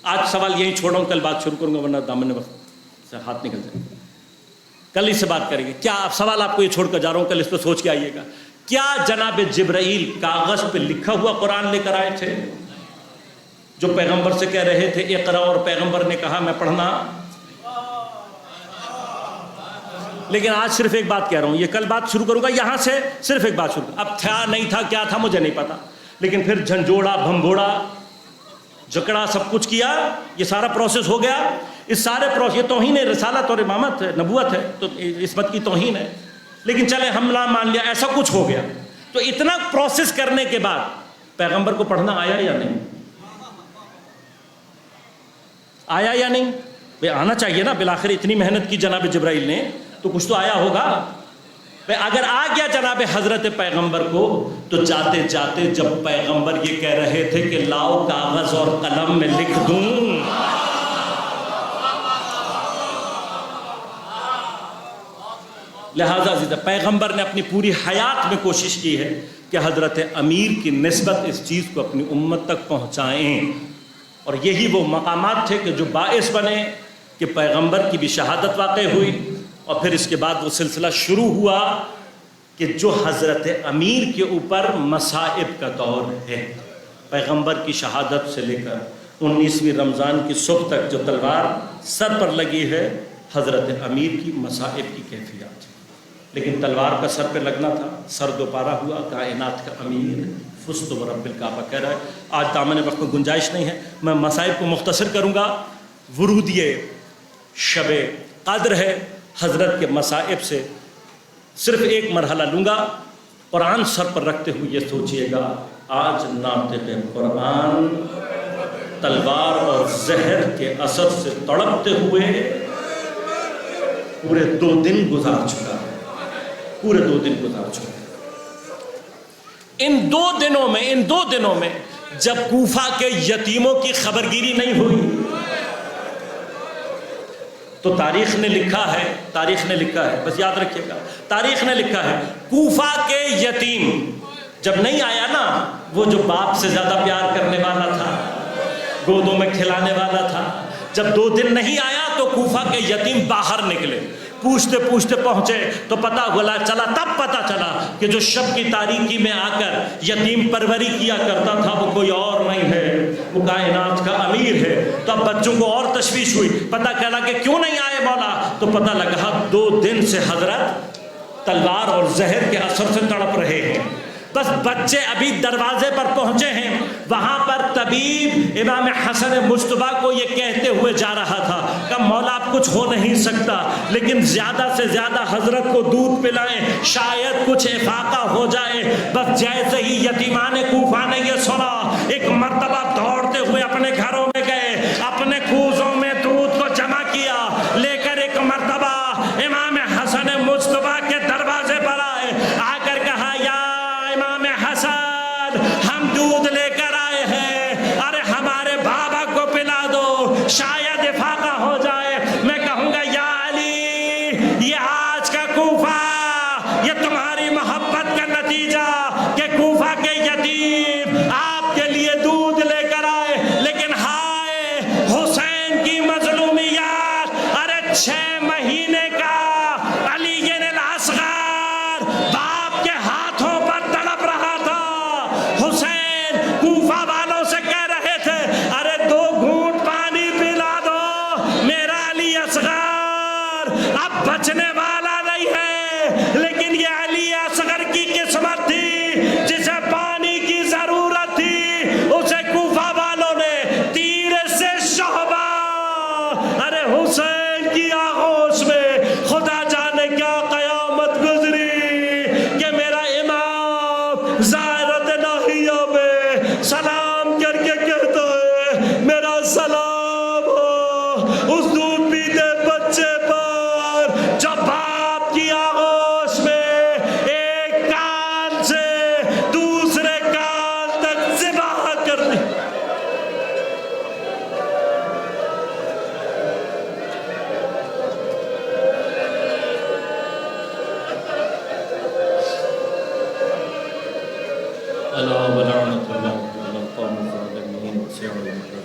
آج سوال یہیں چھوڑوں، کل بات شروع کروں گا ورنہ دامن وقت سے ہاتھ نکل جائے گا. کل اس سے بات کریں گے. کیا سوال آپ کو یہ چھوڑ کر جا رہا ہوں، کل اس پہ سوچ کے آئیے گا. کیا جناب جبرائیل کاغذ پہ لکھا ہوا قرآن لے کر آئے تھے جو پیغمبر سے کہہ رہے تھے اقرا، اور پیغمبر نے کہا میں پڑھنا؟ لیکن آج صرف ایک بات کہہ رہا ہوں، یہ کل بات شروع کروں گا یہاں سے، صرف ایک بات شروع. اب تھا نہیں تھا کیا تھا مجھے نہیں پتا، لیکن پھر جھنجھوڑا بھمبوڑا جکڑا سب کچھ کیا، یہ سارا پروسیس ہو گیا. اس سارے پروسیس، یہ توہین رسالت اور امامت ہے، نبوت ہے، تو عصمت کی توہین ہے. لیکن چلے ہم نہ مان لیا، ایسا کچھ ہو گیا. تو اتنا پروسیس کرنے کے بعد پیغمبر کو پڑھنا آیا یا نہیں؟ آیا یا نہیں؟ آنا چاہیے نا، بالآخر اتنی محنت کی جناب جبرائیل نے تو کچھ تو آیا ہوگا. اگر آ گیا جناب حضرت پیغمبر کو، تو جاتے جاتے جب پیغمبر یہ کہہ رہے تھے کہ لاؤ کاغذ اور قلم میں لکھ دوں، لہذا پیغمبر نے اپنی پوری حیات میں کوشش کی ہے کہ حضرت امیر کی نسبت اس چیز کو اپنی امت تک پہنچائیں. اور یہی وہ مقامات تھے کہ جو باعث بنے کہ پیغمبر کی بھی شہادت واقع ہوئی، اور پھر اس کے بعد وہ سلسلہ شروع ہوا کہ جو حضرت امیر کے اوپر مصائب کا دور ہے. پیغمبر کی شہادت سے لے کر 19ویں رمضان کی صبح تک جو تلوار سر پر لگی ہے، حضرت امیر کی مصائب کی کیفیات. لیکن تلوار کا سر پہ لگنا تھا، سر دوبارہ ہوا، کائنات کا امیر فزت ورب الکعبہ کہہ رہا ہے. آج دامن وقت میں گنجائش نہیں ہے، میں مصائب کو مختصر کروں گا. ورودی شب قدر ہے، حضرت کے مصائب سے صرف ایک مرحلہ لوں گا. قرآن سر پر رکھتے ہوئے یہ سوچئے گا، آج ناطق قرآن تلوار اور زہر کے اثر سے تڑپتے ہوئے پورے 2 دن گزار چکا ہے، پورے 2 دن گزار چکا ہے. ان 2 دنوں میں جب کوفہ کے یتیموں کی خبرگیری نہیں ہوئی تو تاریخ نے لکھا ہے، بس یاد رکھیے گا، تاریخ نے لکھا ہے کوفہ کے یتیم جب نہیں آیا نا، وہ جو باپ سے زیادہ پیار کرنے والا تھا، گودوں میں کھلانے والا تھا، جب 2 دن نہیں آیا تو کوفہ کے یتیم باہر نکلے. پوچھتے پوچھتے پہنچے تو تب پتا چلا کہ جو شب کی تاریکی میں آ کر یتیم پروری کیا کرتا تھا وہ کوئی اور نہیں ہے، وہ کائنات کا امیر ہے. تو اب بچوں کو اور تشویش ہوئی، پتہ چلا کہ کیوں نہیں آئے مولا، تو پتہ لگا 2 دن سے حضرت تلوار اور زہر کے اثر سے تڑپ رہے ہیں. بس بچے ابھی دروازے پر پہنچے ہیں، وہاں پر طبیب امام حسن مجتبیٰ کو یہ کہتے ہوئے جا رہا تھا کہ مولا اب کچھ ہو نہیں سکتا، لیکن زیادہ سے زیادہ حضرت کو دودھ پلائیں، شاید کچھ افاقہ ہو جائے. بس جیسے ہی یتیمان کوفہ نے یہ سنا، ایک مرتبہ دوڑتے ہوئے اپنے گھروں میں گئے، اپنے کوزوں میں دودھ کو جمع کیا، لے کر ایک مرتبہ امام حسن مجتبیٰ کے دروازے پر آئے، آ کر کہا یا امام حسن ہم دودھ لے کر آئے ہیں، ارے ہمارے بابا کو پلا دو، شاید افاقہ ہو جائے. میں کہوں گا یا علی، یہ آج کا کوفہ، یہ تمہاری محبت کا نتیجہ کہ کوفہ کے یتیم سلام کر کے کہتا ہے میرا سلام ہو اس دودھ پیتے بچے پر جو باپ کی آغوش میں ایک کان سے دوسرے کان تک ذبح کر دی. ألا ولعنة الله على القوم الظالمين وسيع المدى